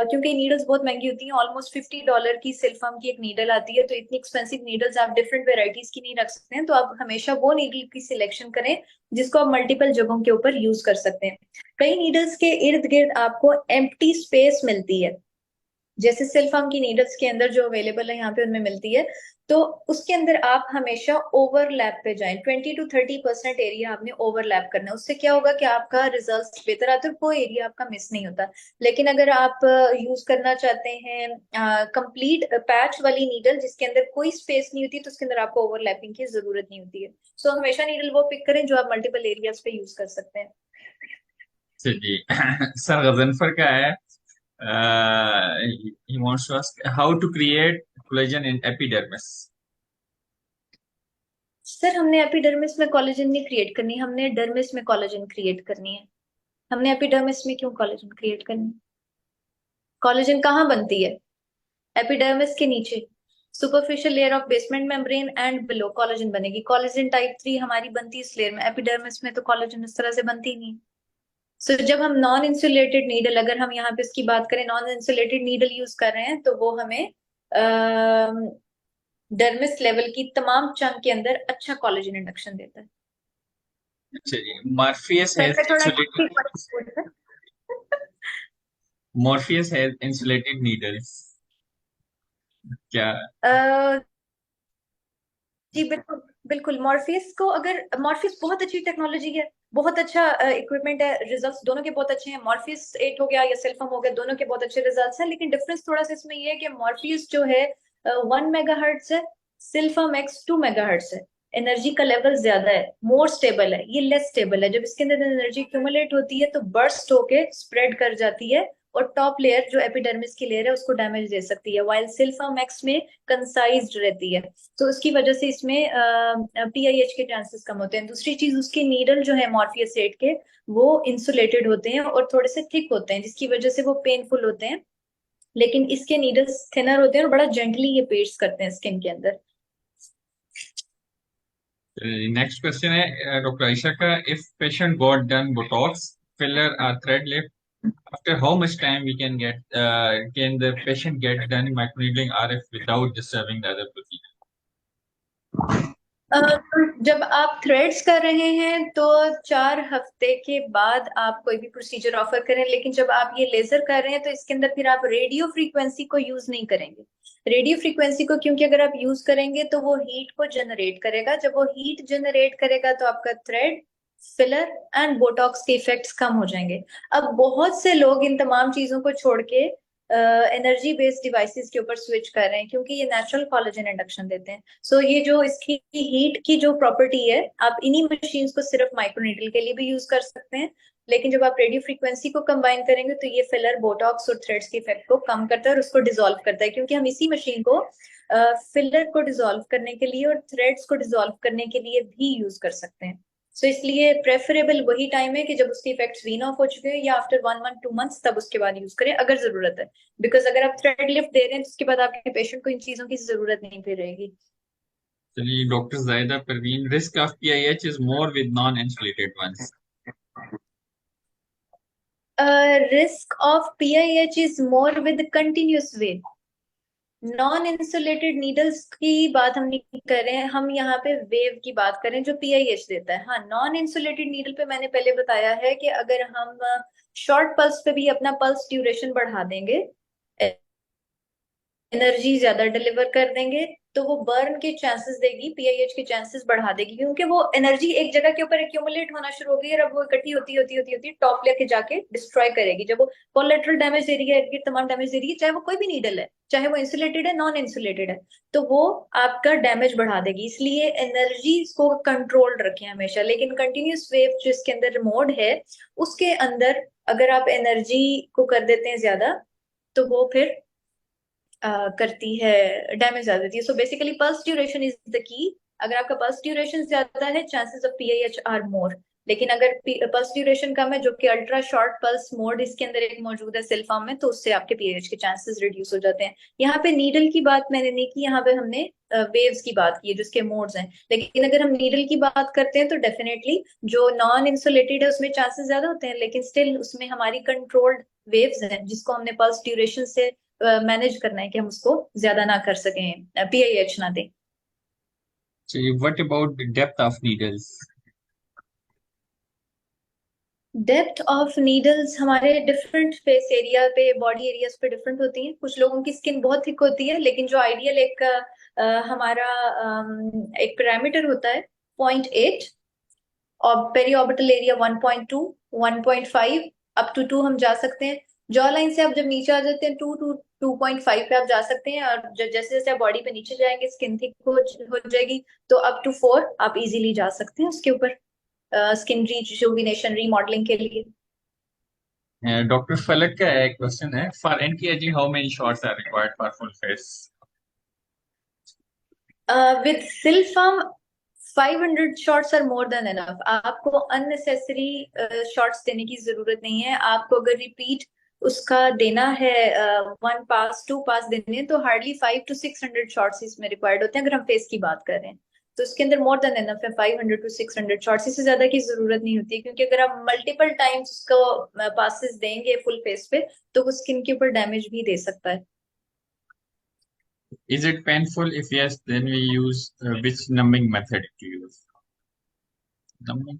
Speaker 1: क्योंकि नीडल्स बहुत महंगी होती हैं, ऑलमोस्ट $50 की सिल्फाम की एक नीडल आती है, तो इतनी एक्सपेंसिव नीडल्स आप डिफरेंट वेराइटीज की नहीं रख सकते हैं। तो आप हमेशा वो नीडल की सिलेक्शन करें जिसको आप मल्टीपल जगहों के ऊपर यूज कर सकते हैं। कई नीडल्स के इर्द गिर्द आपको एम्प्टी स्पेस मिलती है, जैसे सिल्फाम की नीडल्स के अंदर जो अवेलेबल है यहाँ पे उनमें मिलती है। तो उसके अंदर आप हमेशा ओवरलैप पे जाएं, 20 to 30% एरिया आपने ओवरलैप करना है। उससे क्या होगा कि आपका रिजल्ट बेहतर आता है, कोई एरिया आपका मिस नहीं होता। लेकिन अगर आप यूज करना चाहते हैं कंप्लीट पैच वाली नीडल जिसके अंदर कोई स्पेस नहीं होती, तो उसके अंदर आपको ओवरलैपिंग की जरूरत नहीं होती है। सो हमेशा नीडल वो पिक करें जो आप मल्टीपल एरियाज पे यूज कर सकते हैं।
Speaker 2: है। जी सर गजनफर का है। he wants to ask how to create collagen in epidermis.
Speaker 1: Sir हमने एपिडर्मिस में कोलेजन नहीं क्रिएट करनी, हमने डर्मिस में कोलेजन क्रिएट करनी है। हमने एपिडर्मिस में क्यों कोलेजन क्रिएट करनी है? कोलेजन कहाँ बनती है? एपिडर्मिस के नीचे, superficial layer of basement membrane and below collagen बनेगी। कोलेजन टाइप 3 हमारी बनती है इस लेयर में, एपिडर्मिस में तो कोलेजन इस तरह से बनती नहीं। सो जब हम नॉन इंसुलेटेड नीडल, अगर हम यहाँ पे इसकी बात करें, नॉन इंसुलेटेड नीडल यूज कर रहे हैं, तो वो हमें डर्मिस लेवल की तमाम चंक के अंदर अच्छा कोलेजन इंडक्शन देता है।
Speaker 2: अच्छा जी, Morpheus
Speaker 1: सर
Speaker 2: has
Speaker 1: पे थोड़ा
Speaker 2: insulated
Speaker 1: ठीक
Speaker 2: Morpheus has insulated needles. क्या?
Speaker 1: है। जी बिल्कुल बिल्कुल। मॉर्फियस को, अगर मॉर्फियस बहुत अच्छी टेक्नोलॉजी है, बहुत अच्छा इक्विपमेंट है, रिजल्ट्स दोनों के बहुत अच्छे हैं। मॉर्फियस 8 हो गया या सेल्फम हो गया, दोनों के बहुत अच्छे रिजल्ट्स हैं। लेकिन डिफरेंस थोड़ा सा इसमें ये है कि मॉर्फियस जो है 1 मेगाहर्ट्ज है, सिल्फम एक्स 2 मेगाहर्ट्ज है। एनर्जी का लेवल ज्यादा है, मोर स्टेबल है। ये लेस स्टेबल है, जब इसके अंदर एनर्जी एक्यूमुलेट होती है तो बर्स्ट होके स्प्रेड कर जाती है और टॉप लेयर जो एपिडर्मिस की लेयर है उसको डैमेज दे सकती है, वाइल सिल्फम एक्स में कंसाइज्ड रहती है। तो उसकी वजह से इसमें पीआईएच के चांसेस कम होते हैं। दूसरी चीज, उसके नीडल जो है मॉर्फियस 8 के, वो इंसुलेटेड होते हैं और थोड़े से थिक होते हैं, जिसकी वजह से वो पेनफुल होते हैं। लेकिन इसके नीडल्स थिनर होते हैं और बड़ा जेंटली ये पेस्ट करते हैं स्किन के अंदर।
Speaker 2: नेक्स्ट क्वेश्चन है डॉक्टर आयशा का। If patient got done botox filler और thread lift after how much time we can the patient get done microneedling RF without disturbing the other procedure?
Speaker 1: तो जब आप थ्रेड्स कर रहे हैं तो 4 हफ्ते के बाद आप कोई भी प्रोसीजर ऑफर करें। लेकिन जब आप ये लेजर कर रहे हैं तो इसके अंदर फिर आप रेडियो फ्रीक्वेंसी को यूज नहीं करेंगे। रेडियो फ्रीक्वेंसी को क्योंकि अगर आप यूज करेंगे तो वो हीट को जनरेट करेगा। जब वो हीट जनरेट करेगा तो आपका थ्रेड, फिलर एंड बोटॉक्स के इफेक्ट्स कम हो जाएंगे। अब बहुत से लोग इन तमाम चीजों को छोड़ के एनर्जी बेस्ड डिवाइसेस के ऊपर स्विच कर रहे हैं, क्योंकि ये नेचुरल कोलेजन इंडक्शन देते हैं। सो ये जो इसकी हीट की जो प्रॉपर्टी है, आप इन्हीं मशीन्स को सिर्फ माइक्रोनीडल के लिए भी यूज कर सकते हैं। लेकिन जब आप रेडियो फ्रीक्वेंसी को कंबाइन करेंगे तो ये फिलर, बोटॉक्स और थ्रेड्स के इफेक्ट को कम करता है और उसको डिसॉल्व करता है, क्योंकि हम इसी मशीन को फिलर को डिसॉल्व करने के लिए और थ्रेड्स को डिसॉल्व करने के लिए भी यूज कर सकते हैं। सो इसलिए प्रेफरेबल वही टाइम है कि जब उसके इफेक्ट्स वीन ऑफ हो चुके हैं, या आफ्टर 1 मंथ 2 मंथ्स, तब उसके बाद यूज करें अगर जरूरत है। बिकॉज अगर आप थ्रेड लिफ्ट दे रहे हैं तो उसके बाद आपके पेशेंट को इन चीजों की जरूरत नहीं फिर रहेगी।
Speaker 2: चलिए डॉक्टर जायदा Parveen, risk of PIH is more with non-insulated ones.
Speaker 1: Risk of PIH is more with continuous wave. Non insulated needles की बात हम नहीं कर रहे हैं, हम यहाँ पे वेव की बात करें जो पीआईएच देता है। हाँ, नॉन इंसुलेटेड नीडल पे मैंने पहले बताया है कि अगर हम शॉर्ट पल्स पे भी अपना पल्स ड्यूरेशन बढ़ा देंगे, एनर्जी ज्यादा डिलीवर कर देंगे, तो वो बर्न के चांसेस देगी, पीआईएच के चांसेस बढ़ा देगी, क्योंकि वो एनर्जी एक जगह के ऊपर एक्यूमुलेट होना शुरू हो गई और अब वो इकट्ठी होती होती होती होती टॉप लेके जाके डिस्ट्रॉय करेगी। जब वो कोलेटरल डैमेज दे रही है, तमाम डैमेज दे रही है, चाहे वो कोई भी नीडल है, चाहे वो इंसुलेटेड है नॉन इंसुलेटेड है, तो वो आपका डैमेज बढ़ा देगी। इसलिए एनर्जी को कंट्रोल रखें हमेशा। लेकिन कंटिन्यूस वेव जिसके अंदर मोड है, उसके अंदर अगर आप एनर्जी को कर देते हैं ज्यादा, तो वो फिर करती है, डैमेज ज्यादा देती है। So basically pulse duration is the key. अगर आपका पल्स ड्यूरेशन ज्यादा है, chances of PIH are more. लेकिन अगर पल्स ड्यूरेशन कम है, जो कि अल्ट्रा शॉर्ट पल्स मोड इसके अंदर एक मौजूद है सिल्फाम में, तो उससे आपके पीआईएच के चांसेस रिड्यूस हो जाते हैं। यहाँ पे नीडल की बात मैंने नहीं की, यहाँ पे हमने वेव्स की बात की है जिसके मोड्स हैं। लेकिन अगर हम नीडल की बात करते हैं तो डेफिनेटली जो नॉन इंसुलेटेड है उसमें चांसेस ज्यादा होते हैं, लेकिन स्टिल उसमें हमारी कंट्रोल्ड वेव्स हैं जिसको हमने पल्स ड्यूरेशन से मैनेज करना है कि हम उसको ज्यादा ना कर सकें, पीआईएच ना दें।
Speaker 2: चलिए what about the depth of needles?
Speaker 1: Depth of needles हमारे डिफरेंट फेस एरिया पे, बॉडी एरियाज पे डिफरेंट होती हैं। कुछ लोगों की स्किन बहुत थिक होती है, लेकिन जो आइडियल एक हमारा एक पैरामीटर होता है 0.8, और periorbital area 1.2, 1.5, up to 2 हम जा सकते हैं। जॉ लाइन से आप जब नीचे आ जाते हैं 2 टू 2.5 पे आप जा सकते हैं, और जैसे जैसे आप बॉडी पे नीचे जाएंगे स्किन थिक हो जाएगी, तो अप टू 4 आप इजीली जा सकते हैं उसके ऊपर, स्किन रिजुविनेशन रीमॉडलिंग के लिए।
Speaker 2: डॉक्टर फलक का एक क्वेश्चन है, for anti aging how many shots are required for full face?
Speaker 1: With Sylfirm 500 shots are more than enough. आपको अननेसेसरी शॉट्स देने की जरूरत नहीं है। आपको अगर रिपीट उसका देना है, 1 पास 2 पास देने हैं, तो हार्डली 500 to 600 शॉट्स इसमें रिक्वायर्ड होते हैं अगर हम फेस की बात कर रहे हैं। तो इसके अंदर मोर देन एनफ है, 500 to 600 शॉट्स, इससे ज्यादा की जरूरत नहीं होती है, क्योंकि अगर आप मल्टीपल टाइम्स उसको पासिस देंगे फुल फेस पे, तो वो स्किन के ऊपर डैमेज भी दे सकता है।
Speaker 2: Is it painful? If yes, then we use which numbing method to use? Numbing?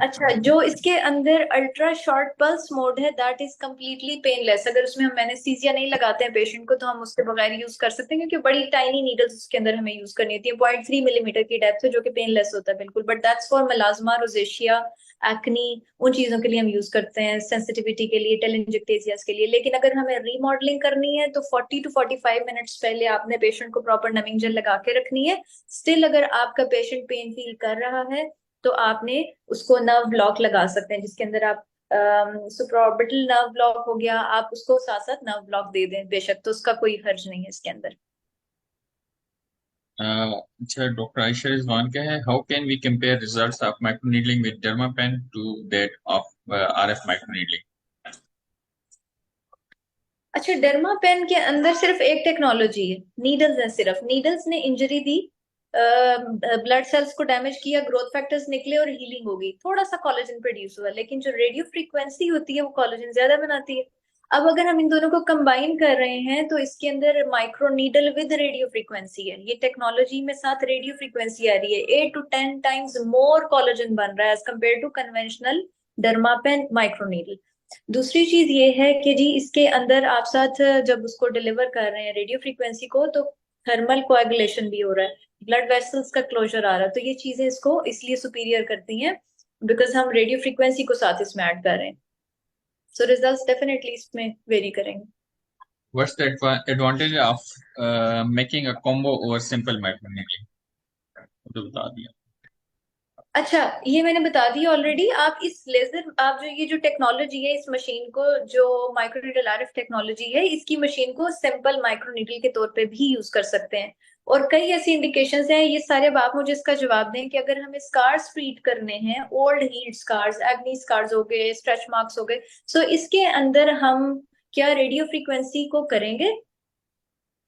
Speaker 1: अच्छा, जो इसके अंदर अल्ट्रा शॉर्ट पल्स मोड है, दैट इज कम्प्लीटली पेनलेस। अगर उसमें हम एनेस्थीसिया नहीं लगाते हैं पेशेंट को, तो हम उसके बगैर यूज कर सकते हैं, क्योंकि बड़ी टाइनी नीडल्स उसके अंदर हमें यूज करनी होती है। 0.3 मिलीमीटर की डेप्थ है, जो कि पेनलेस होता है बिल्कुल। But that's for melasma, rosacea, acne, उन चीजों के लिए हम यूज करते हैं, सेंसिटिविटी के लिए, टेलेंजिक्टेसियास के लिए। लेकिन अगर हमें रीमॉडलिंग करनी है, तो 40 to 45 मिनट्स पहले आपने पेशेंट को प्रॉपर नमिंग जेल लगा के रखनी है। स्टिल अगर आपका पेशेंट पेन फील कर रहा है, तो आपने उसको नर्व ब्लॉक लगा सकते हैं, जिसके अंदर आप सुप्राऑर्बिटल नर्व ब्लॉक हो गया, आप उसको साथ साथ नर्व ब्लॉक दे दें बेशक, तो उसका कोई हर्ज नहीं है इसके अंदर।
Speaker 2: अच्छा, डॉक्टर आयशा रिजवान का है, how can we compare results of microneedling with dermapen to that of RF microneedling?
Speaker 1: अच्छा, डर्मा पेन के अंदर सिर्फ एक टेक्नोलॉजी है, नीडल्स है सिर्फ। नीडल्स ने इंजरी दी, ब्लड सेल्स को डैमेज किया, ग्रोथ फैक्टर्स निकले और हीलिंग हो गई, थोड़ा सा कोलेजन प्रोड्यूस हुआ। लेकिन जो रेडियो फ्रीक्वेंसी होती है वो कोलेजन ज्यादा बनाती है। अब अगर हम इन दोनों को कंबाइन कर रहे हैं, तो इसके अंदर micro needle with radio frequency है। ये टेक्नोलॉजी में साथ रेडियो फ्रीक्वेंसी आ रही है, 8 to 10 टाइम्स मोर कोलेजन बन रहा है as compare to conventional dermapen micro needle. दूसरी चीज ये है कि जी इसके अंदर आप साथ जब उसको डिलीवर कर रहे हैं रेडियो फ्रीक्वेंसी को, तो थर्मल कोएगुलेशन भी हो रहा है, ब्लड वेसल्स का क्लोजर आ रहा है। तो ये चीजें इसको इसलिए सुपीरियर करती हैं, बिकॉज हम रेडियो फ्रीक्वेंसी को साथ इसमें ऐड कर रहे हैं। सो रिजल्ट्स डेफिनेटली इसमें वेरी करेंगे।
Speaker 2: What's the advantage of making a combo over simple microneedling? तो बता दिया।
Speaker 1: अच्छा, ये मैंने बता दिया ऑलरेडी। आप इस लेजर, आप जो ये जो टेक्नोलॉजी है, इस मशीन को, जो माइक्रोनीडल आरएफ टेक्नोलॉजी है, इसकी मशीन को सिंपल माइक्रोनीडल के तौर पे भी यूज कर सकते हैं। और कई ऐसी इंडिकेशंस हैं, ये सारे। अब आप मुझे इसका जवाब दें कि अगर हमें स्कार्स ट्रीट करने हैं, old heat scars, acne scars हो गए, स्ट्रेच मार्क्स हो गए, सो इसके अंदर हम क्या रेडियो फ्रीक्वेंसी को करेंगे?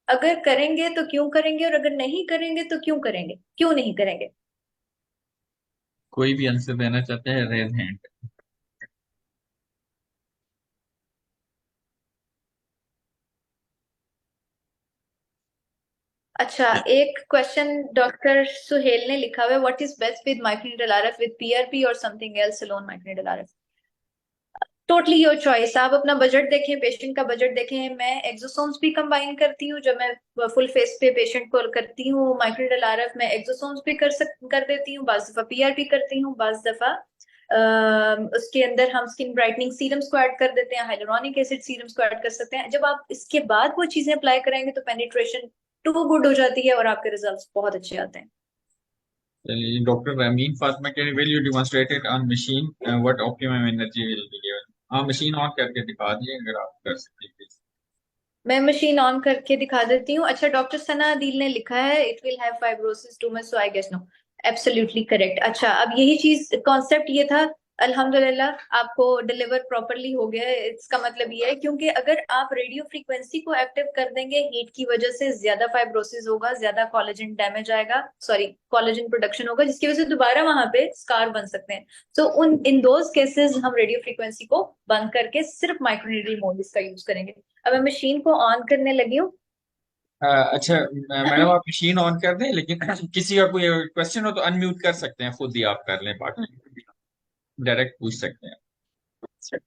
Speaker 1: अगर करेंगे तो क्यों करेंगे, और अगर नहीं करेंगे तो क्यों करेंगे, क्यों नहीं करेंगे?
Speaker 2: कोई भी आंसर देना चाहते हैं, रेज हैंड।
Speaker 1: अच्छा, एक क्वेश्चन डॉक्टर सुहेल ने लिखा हुआ है, what is best with microneedle RF, with PRP और something else alone microneedle RF? Totally your choice, आप अपना बजट देखें, पेशेंट का बजट देखें। मैं एक्सोसोम्स भी कंबाइन करती हूँ, जब मैं फुल फेस पे पेशेंट को करती हूँ माइक्रोनीडल आरएफ, मैं एक्सोसोम्स भी कर देती हूँ, बाज दफा पीआरपी करती हूँ, बाज दफा उसके अंदर हम स्किन ब्राइटनिंग सीरम्स को ऐड कर देते हैं, हाइलुरोनिक एसिड सीरम्स को ऐड कर सकते हैं। जब आप इसके बाद वो चीजें अप्लाई कराएंगे तो पेनिट्रेशन टू गुड हो जाती है और आपके रिजल्ट्स बहुत अच्छे आते हैं।
Speaker 2: चलिए, doctor ramen Fatima can will you demonstrated on machine what optimum energy will be given? हाँ, मशीन ऑन करके दिखा दिए अगर आप कर सकते हैं please।
Speaker 1: मैं मशीन ऑन करके दिखा देती हूँ। अच्छा, डॉक्टर सना अदील ने लिखा है it will have fibrosis too much, so I guess no. Absolutely correct. अच्छा, अब यही चीज कॉन्सेप्ट ये था, अल्हम्दुलिल्लाह आपको डिलीवर प्रॉपरली हो गया है। इसका मतलब ये है क्योंकि अगर आप रेडियो फ्रीक्वेंसी को एक्टिव कर देंगे, हीट की वजह से ज्यादा फाइब्रोसिस होगा, ज्यादा कोलेजन डैमेज आएगा, सॉरी कोलेजन प्रोडक्शन होगा, जिसकी वजह से दोबारा वहां पे स्कार बन सकते हैं। तो उन इन दोज केसेस हम रेडियो फ्रीक्वेंसी को बंद करके सिर्फ माइक्रोनीडल मोड इसका यूज करेंगे। अब मैं मशीन को ऑन करने लगी हूँ।
Speaker 2: अच्छा मैडम, आप मशीन ऑन कर दें, लेकिन किसी का कोई क्वेश्चन हो तो अनम्यूट कर सकते हैं, खुद ही आप कर लें, बाकी डायरेक्ट पूछ सकते हैं।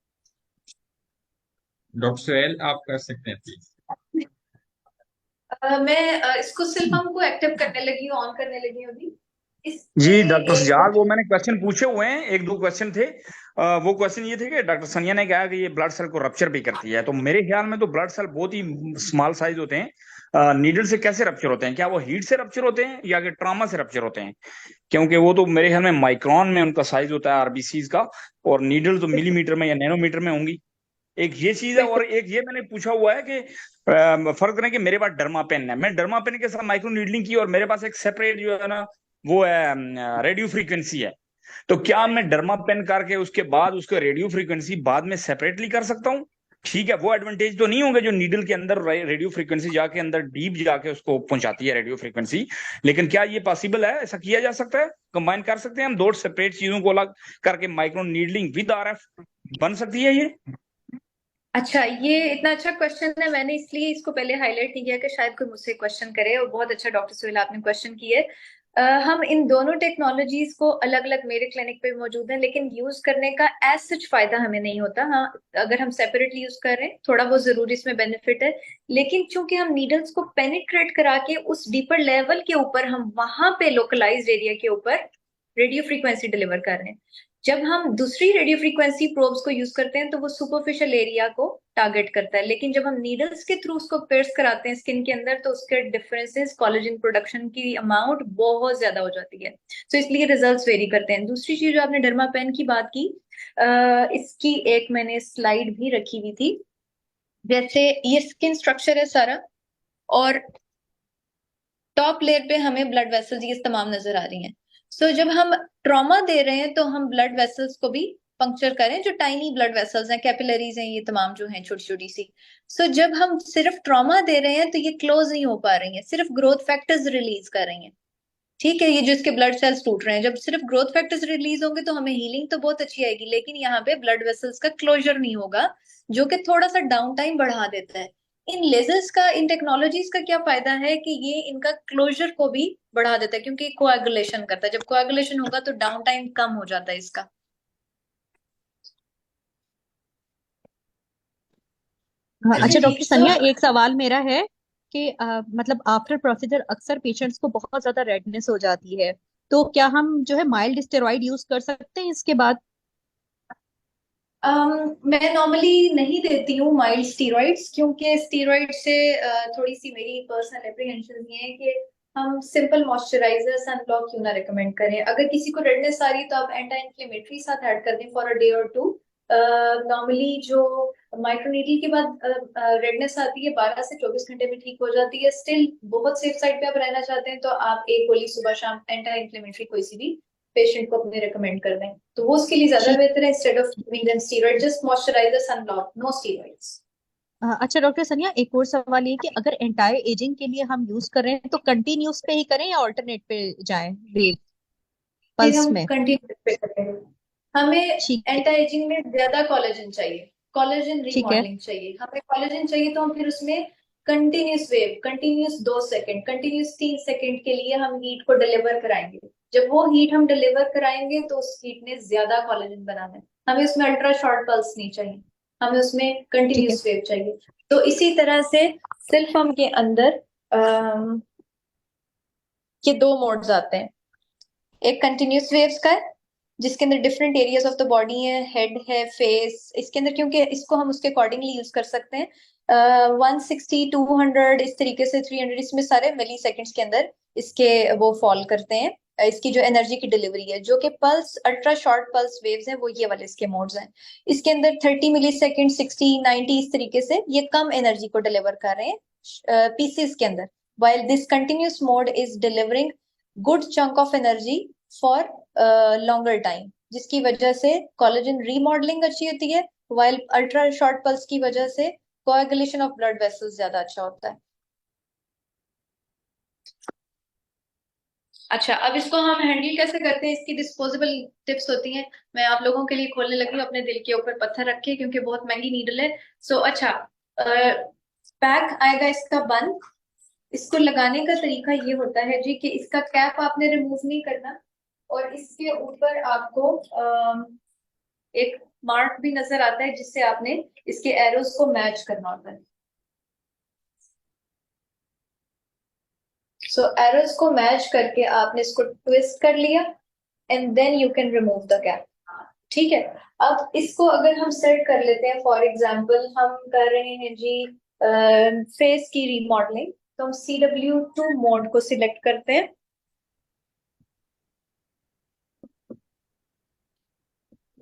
Speaker 2: डॉक्टर सुहेल, आप कर सकते हैं प्लीज।
Speaker 1: मैं इसको सिर्फ हमको एक्टिव करने लगी हूँ, ऑन करने लगी हूँ अभी।
Speaker 3: जी
Speaker 1: इसमें
Speaker 3: डॉक्टर
Speaker 1: एक
Speaker 3: सजाद, वो मैंने क्वेश्चन पूछे हुए हैं, एक दो क्वेश्चन थे। वो क्वेश्चन ये थे कि डॉक्टर सनिया ने कहा कि ये ब्लड सेल को रप्चर भी करती है, तो मेरे ख्याल में तो ब्लड सेल बहुत ही स्मॉल साइज होते हैं। नीडल से कैसे रप्चर होते हैं? क्या वो हीट से रप्चर होते हैं या कि ट्रामा से रप्चर होते हैं? क्योंकि वो तो मेरे ख्याल में माइक्रोन में उनका साइज होता है आरबीसीज का, और नीडल तो
Speaker 1: बिल्कुल
Speaker 3: मिलीमीटर में या नैनोमीटर में होंगी। एक ये चीज है,
Speaker 1: बिल्कुल।
Speaker 3: और एक ये मैंने पूछा हुआ है कि फर्क करें कि मेरे पास डर्मा पेन है, मैं डर्मा पेन के साथ माइक्रो नीडलिंग की, और मेरे पास एक सेपरेट जो है ना वो है रेडियो फ्रीक्वेंसी है। तो क्या मैं डर्मा पेन करके उसके बाद उसका रेडियो फ्रीक्वेंसी बाद में सेपरेटली कर सकता हूँ? ठीक है, वो एडवांटेज तो नहीं होंगे जो नीडल के अंदर रेडियो फ्रीक्वेंसी जाके अंदर डीप जाके उसको पहुंचाती है रेडियो फ्रीक्वेंसी, लेकिन क्या ये पॉसिबल है? ऐसा किया जा सकता है? कंबाइन कर सकते हैं हम दो सेपरेट चीजों को अलग करके माइक्रो नीडलिंग विद आरएफ बन सकती है ये?
Speaker 1: अच्छा, ये इतना अच्छा क्वेश्चन है, मैंने इसलिए इसको पहले हाईलाइट नहीं किया कि शायद कोई मुझसे क्वेश्चन करे, और बहुत अच्छा डॉक्टर सुहेल आपने क्वेश्चन किए। हम इन दोनों टेक्नोलॉजीज को अलग अलग मेरे क्लिनिक पे मौजूद हैं, लेकिन यूज करने का एज सच फायदा हमें नहीं होता। हाँ, अगर हम सेपरेटली यूज कर रहे हैं थोड़ा बहुत जरूर इसमें बेनिफिट है, लेकिन चूंकि हम नीडल्स को पेनिट्रेट करा के उस डीपर लेवल के ऊपर हम वहां पे लोकलाइज एरिया के ऊपर रेडियो फ्रीक्वेंसी डिलीवर कर रहे हैं। जब हम दूसरी रेडियो फ्रीक्वेंसी प्रोब्स को यूज करते हैं तो वो सुपरफिशियल एरिया को टारगेट करता है, लेकिन जब हम नीडल्स के थ्रू उसको पियर्स कराते हैं स्किन के अंदर तो उसके डिफरेंसेस कोलेजन प्रोडक्शन की अमाउंट बहुत ज्यादा हो जाती है। तो इसलिए रिजल्ट्स वेरी करते हैं। दूसरी चीज जो आपने डर्मा पेन की बात की, इसकी एक मैंने स्लाइड भी रखी हुई थी। जैसे ये स्किन स्ट्रक्चर है सारा, और टॉप लेयर पे हमें ब्लड वेसल्स ये तमाम नजर आ रही हैं। सो जब हम ट्रॉमा दे रहे हैं तो हम ब्लड वेसल्स को भी पंक्चर करें, जो टाइनी ब्लड वेसल्स हैं, कैपिलरीज हैं, ये तमाम जो हैं छोटी छोटी सी। सो जब हम सिर्फ ट्रॉमा दे रहे हैं तो ये क्लोज नहीं हो पा रही हैं, सिर्फ ग्रोथ फैक्टर्स रिलीज कर रही हैं। ठीक है, ये जो इसके ब्लड सेल्स टूट रहे हैं, जब सिर्फ ग्रोथ फैक्टर्स रिलीज होंगे तो हमें हीलिंग तो बहुत अच्छी आएगी, लेकिन यहाँ पे ब्लड वेसल्स का क्लोजर नहीं होगा, जो कि थोड़ा सा डाउन टाइम बढ़ा देता है। इन लेजर्स का, इन टेक्नोलॉजीज का क्या फायदा है कि ये इनका क्लोजर को भी बढ़ा देता है, क्योंकि कोएगुलेशन करता है। जब कोएगुलेशन होगा तो डाउन टाइम कम हो जाता है इसका।
Speaker 4: हाँ, अच्छा
Speaker 1: जी,
Speaker 4: डॉक्टर
Speaker 1: सो
Speaker 4: सनिया, एक सवाल मेरा है कि मतलब आफ्टर प्रोसीजर अक्सर पेशेंट्स को बहुत ज्यादा रेडनेस हो जाती है, तो क्या हम जो है माइल्ड स्टेरॉइड यूज कर सकते हैं इसके बाद?
Speaker 1: मैं नॉर्मली नहीं देती हूँ माइल्ड स्टीरॉइड्स, क्योंकि स्टीरॉइड से थोड़ी सी मेरी पर्सनल एप्रीहेंशन ये है कि हम सिंपल मॉइस्चराइजर सनब्लॉक क्यों ना रिकमेंड करें। अगर किसी को रेडनेस आ रही है तो आप एंटी इन्फ्लेमेटरी साथ ऐड कर दें फॉर अ डे और टू। नॉर्मली जो माइक्रोनीडल के बाद रेडनेस आती है 12 से 24 घंटे में ठीक हो जाती है। स्टिल बहुत सेफ साइड पे आप रहना चाहते हैं तो आप एक गोली सुबह शाम एंटी इन्फ्लेमेटरी कोई सी भी पेशेंट को अपने रिकमेंड कर दें, तो वो उसके लिए ज्यादा
Speaker 4: ठीक।
Speaker 1: बेहतर है। Instead of giving them steroid, just moisturiser sunblock, no steroids.
Speaker 4: अच्छा डॉक्टर सनिया, एक और सवाल ये कि अगर एंटायर एजिंग के लिए हम यूज कर रहे हैं तो कंटिन्यूस पे ही करें या ऑल्टरनेट पे जाएं वेव
Speaker 1: फिर
Speaker 4: पल्स
Speaker 1: हम
Speaker 4: में?
Speaker 1: कंटिन्यू पे करेंगे। हमें
Speaker 4: ठीक है।
Speaker 1: एंटी एजिंग में ज्यादा कोलेजन चाहिए, कोलेजन
Speaker 4: ठीक है।
Speaker 1: रीमॉडलिंग चाहिए। हमें कोलेजन चाहिए तो हम फिर उसमें continuous wave, continuous 2 second, continuous 3 second के लिए हम हीट को डिलीवर कराएंगे। जब वो हीट हम डिलीवर कराएंगे तो उस हीट ने ज्यादा कोलेजन बनाना है। हमें उसमें अल्ट्रा शॉर्ट पल्स नहीं चाहिए, हमें उसमें
Speaker 4: ठीक है।
Speaker 1: कंटिन्यूस वेव चाहिए। तो इसी तरह से सिल्फम के अंदर ये 2 मोड्स आते हैं। एक कंटिन्यूस वेव्स का है जिसके अंदर different areas of the body है, हेड है, फेस, इसके अंदर, क्योंकि इसको हम उसके अकॉर्डिंगली यूज कर सकते हैं। 160, 200, इस तरीके से 300, इसमें सारे मिली सेकेंड्स के अंदर इसके वो फॉल करते हैं। इसकी जो एनर्जी की डिलीवरी है, जो कि pulse, ultra short pulse waves हैं, वो ये वाले इसके मोड्स हैं। इसके अंदर 30 मिली सेकेंड, 60, 90, इस तरीके से ये कम एनर्जी को डिलीवर कर रहे हैं पीसीस के अंदर, while this continuous mode is delivering good chunk of energy for longer time, जिसकी वजह से कोलेजन रीमॉडलिंग अच्छी होती है, while अल्ट्रा शॉर्ट पल्स की वजह से कोएगुलेशन ऑफ ब्लड वेसल्स ज्यादा अच्छा होता है। अच्छा, अब इसको हम हैंडल कैसे करते हैं, इसकी डिस्पोजेबल टिप्स होती हैं। मैं आप लोगों के लिए खोलने लगी हूँ अपने दिल के ऊपर पत्थर रख के, क्योंकि बहुत महंगी नीडल है। सो अच्छा, पैक आएगा इसका बंद। इसको लगाने का तरीका ये होता है जी कि इसका कैप आपने रिमूव नहीं करना, और इसके ऊपर आपको एक मार्क भी नजर आता है जिससे आपने इसके एरोज को मैच करना होता है। सो एरोज को मैच करके आपने इसको ट्विस्ट कर लिया, and then you can remove the cap. ठीक है। अब इसको अगर हम सेट कर लेते हैं, फॉर एग्जांपल हम कर रहे हैं जी फेस की रीमॉडलिंग, तो हम CW2 मोड को सिलेक्ट करते हैं।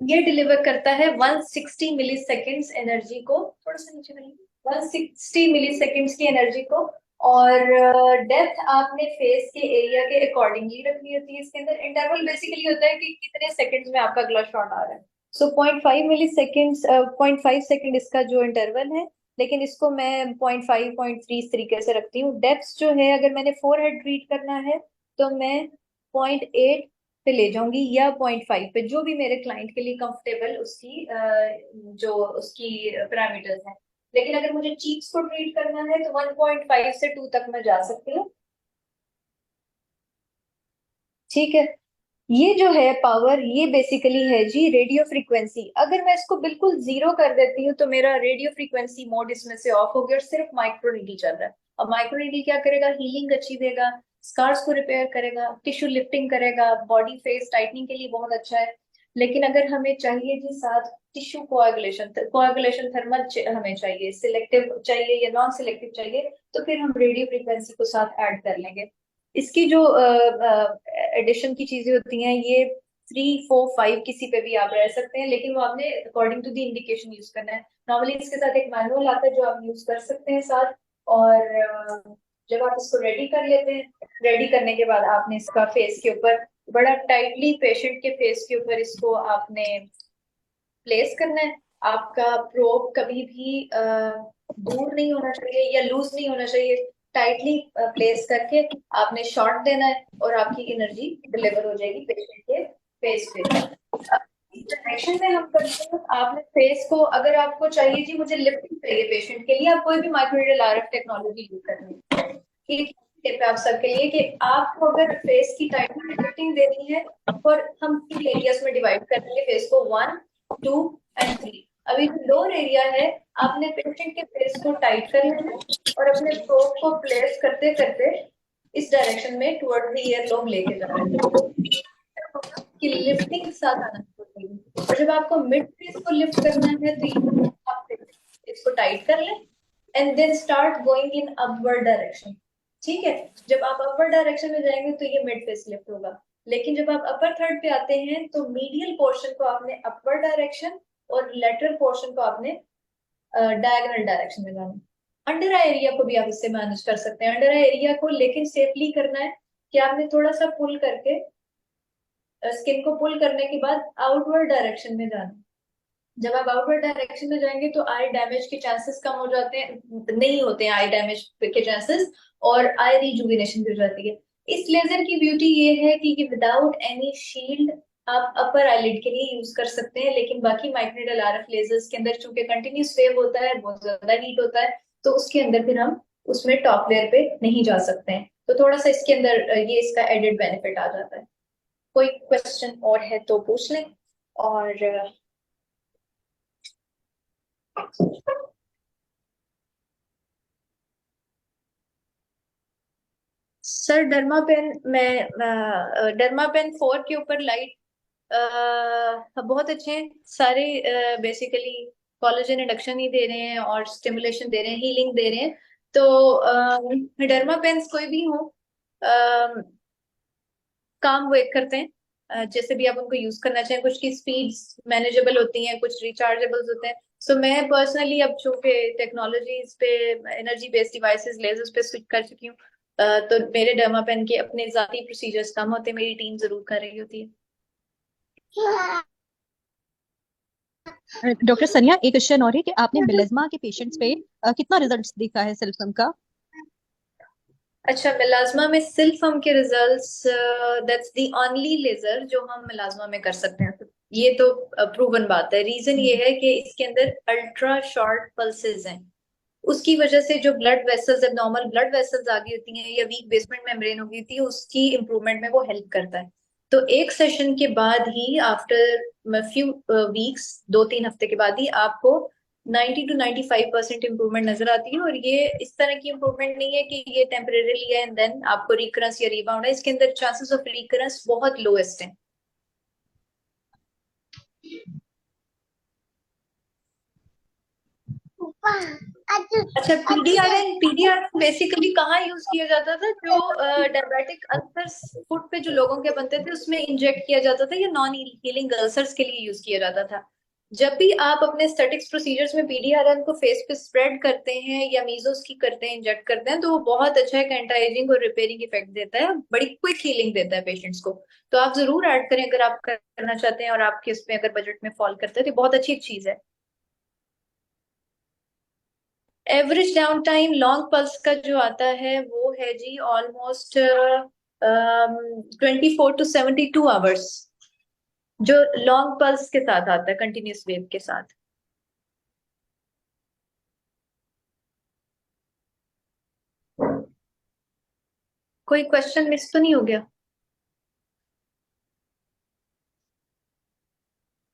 Speaker 1: ये डिलीवर करता है 160 मिली सेकेंड्स एनर्जी को, थोड़ा सा नीचे करिए, 160 मिली सेकेंड्स की एनर्जी को। और डेप्थ आपने फेस के एरिया के अकॉर्डिंगली रखनी होती है। इसके अंदर इंटरवल बेसिकली होता है कि कितने सेकंड्स में आपका ग्लो शॉट आ रहा है। सो 0.5 मिली सेकेंड्स, 0.5 सेकेंड इसका जो इंटरवल है, लेकिन इसको मैं 0.5, 0.3 इस तरीके से रखती हूँ। डेप्थ जो है, अगर मैंने फोरहेड ट्रीट करना है तो मैं 0.8 पे ले जाऊंगी, या 0.5 पे, जो भी मेरे क्लाइंट के लिए कंफर्टेबल उसकी जो उसकी पैरामीटर्स हैं। लेकिन अगर मुझे चीक्स को ट्रीट करना है तो 1.5 से 2 तक मैं जा सकती हूँ। ठीक है। ये जो है पावर, ये बेसिकली है जी रेडियो फ्रीक्वेंसी। अगर मैं इसको बिल्कुल 0 कर देती हूँ तो मेरा रेडियो फ्रीक्वेंसी मोड इसमें से ऑफ हो गया और सिर्फ माइक्रो नीडल चल रहा है। अब माइक्रो नीडल क्या करेगा? हीलिंग अच्छी देगा, स्कार्स को रिपेयर करेगा, टिश्यू लिफ्टिंग करेगा, बॉडी फेस टाइटनिंग के लिए बहुत अच्छा है। लेकिन अगर हमें चाहिए जी साथ टिश्यू कोआगुलेशन, कोआगुलेशन थर्मल हमें चाहिए, सिलेक्टिव चाहिए या नॉन सिलेक्टिव चाहिए, तो फिर हम रेडियो फ्रीक्वेंसी को साथ ऐड कर लेंगे। इसकी जो एडिशन की चीजें होती हैं, ये 3, 4, 5 किसी पे भी आप रह सकते हैं, लेकिन वो आपने according to the indication use करना है। नॉर्मली इसके साथ एक मैनुअल आता है जो आप यूज कर सकते हैं साथ। और जब आप इसको रेडी कर लेते हैं, रेडी करने के बाद आपने इसका फेस के ऊपर बड़ा टाइटली, पेशेंट के फेस के ऊपर इसको आपने प्लेस करना है। आपका प्रोब कभी भी दूर नहीं होना चाहिए या लूज नहीं होना चाहिए। टाइटली प्लेस करके आपने शॉट देना है और आपकी एनर्जी डिलीवर हो जाएगी पेशेंट के फेस पे। इस डायरेक्शन में हम करते हैं। आपने फेस को, अगर आपको चाहिए जी मुझे लिफ्टिंग चाहिए पेशेंट के लिए, आप कोई भी माइक्रोनीडल RF टेक्नोलॉजी यूज करनी है। एक टिप है आप सबके लिए कि आपको अगर फेस की टाइटली लिफ्टिंग देनी है, और हम 3 एरियाज में डिवाइड करेंगे फेस को, 1, 2 एंड 3। अभी लोअर एरिया है, आपने पेशेंट के फेस को टाइट कर लेना है और अपने प्रोब को प्लेस करते करते इस डायरेक्शन में टुवर्ड द ईयर लोब लेके जाना है कि लिफ्टिंग साथ आना चाहिए। और जब आपको मिड फेस को लिफ्ट करना है तो आप इसको टाइट कर लें and then start going in upward direction. ठीक है। जब आप अपवर्ड डायरेक्शन में जाएंगे तो ये मिड फेस लिफ्ट होगा। लेकिन जब आप अपर थर्ड पे आते हैं तो मीडियल पोर्शन को आपने अपवर्ड डायरेक्शन और लेटरल पोर्शन को आपने डायगोनल डायरेक्शन में जाना। अंडर आई एरिया को भी आप इससे मैनेज कर सकते हैं। अंडर आई एरिया को लेकिन सेफली करना है कि आपने थोड़ा सा पुल करके, स्किन को पुल करने के बाद आउटवर्ड डायरेक्शन में जाना। जब आप आउटवर्ड डायरेक्शन में जाएंगे तो आई डैमेज के चांसेस कम हो जाते हैं, नहीं होते हैं आई डैमेज के चांसेस, और आई रिजुविनेशन भी हो जाती है। इस लेजर की ब्यूटी ये है कि विदाउट एनी शील्ड आप अपर आईलिड के लिए यूज कर सकते हैं, लेकिन बाकी माइक्रोनीडल आरएफ लेजर्स के अंदर चूंकि कंटिन्यूस वेव होता है, बहुत ज्यादा हीट होता है, तो उसके अंदर फिर हम उसमें टॉप लेयर पे नहीं जा सकते हैं। तो थोड़ा सा इसके अंदर ये इसका एडेड बेनिफिट आ जाता है। कोई क्वेश्चन और है तो पूछ लें। और सर डर्मा पेन में, डर्मा पेन 4 के ऊपर लाइट बहुत अच्छे हैं सारे। बेसिकली कोलेजन इंडक्शन ही दे रहे हैं और स्टिमुलेशन दे रहे हैं, हीलिंग दे रहे हैं। तो डर्मा पेन्स कोई भी हो काम वो एक करते हैं। जैसे भी आप उनको यूज करना चाहें, कुछ की स्पीड्स मैनेजेबल होती हैं, कुछ रिचार्जेबल होते हैं। सो मैं पर्सनली अब चूंकि टेक्नोलॉजीज पे, एनर्जी बेस्ड डिवाइसेस, लेजर्स पे स्विच कर चुकी हूँ, तो मेरे डर्मा पेन के अपने जाती प्रोसीजर्स कम होते हैं, मेरी टीम जरूर कर रही होती है।
Speaker 4: डॉक्टर सनिया, एक क्वेश्चन और है कि आपने मेलेज्मा के पेशेंट्स पे कितना रिजल्ट्स देखा है सिल्फम का?
Speaker 1: अच्छा, मेलाज्मा में सिल्फम के results, that's the only laser जो हम मेलाज्मा में कर सकते हैं। ये तो प्रूवन बात है। रीजन ये है कि इसके अंदर अल्ट्रा शॉर्ट पल्सेस हैं, उसकी वजह से जो blood vessels, normal blood vessels आ गई होती हैं या वीक बेसमेंट मेम्ब्रेन हो गई थी, उसकी इंप्रूवमेंट में वो हेल्प करता है। तो एक सेशन के बाद ही, आफ्टर फ्यू वीक्स, 2-3 हफ्ते के बाद ही आपको 90 to 95% इंप्रूवमेंट नजर आती है। और ये इस तरह की इंप्रूवमेंट नहीं है कि ये टेम्परेरी है एंड देन आपको रिकरेंस या रिबाउंड है। इसके अंदर चांसेस ऑफ रिकरेंस बहुत लोएस्ट है। अच्छा, पीडीआरएन बेसिकली कहाँ यूज किया जाता था? जो डायबिटिक अल्सर्स फुट पे जो लोगों के बनते थे उसमें इंजेक्ट किया जाता था, या नॉन हीलिंग अल्सर्स के लिए यूज किया जाता था। जब भी आप अपने स्टैटिक्स प्रोसीजर्स में पीडीआरएन को फेस पे स्प्रेड करते हैं या मीजोस की करते हैं, इंजेक्ट करते हैं, तो वो बहुत अच्छा एक एंटी एजिंग और रिपेयरिंग इफेक्ट देता है, बड़ी क्विक हीलिंग देता है पेशेंट्स को। तो आप जरूर ऐड करें अगर आप करना चाहते हैं और आपके उसमें अगर बजट में फॉल करते हैं, तो बहुत अच्छी चीज है। Average down time long pulse का जो आता है वो है जी ऑलमोस्ट 24 to 72 आवर्स, जो लॉन्ग पल्स के साथ आता है, कंटिन्यूस वेव के साथ। कोई क्वेश्चन मिस तो नहीं हो गया?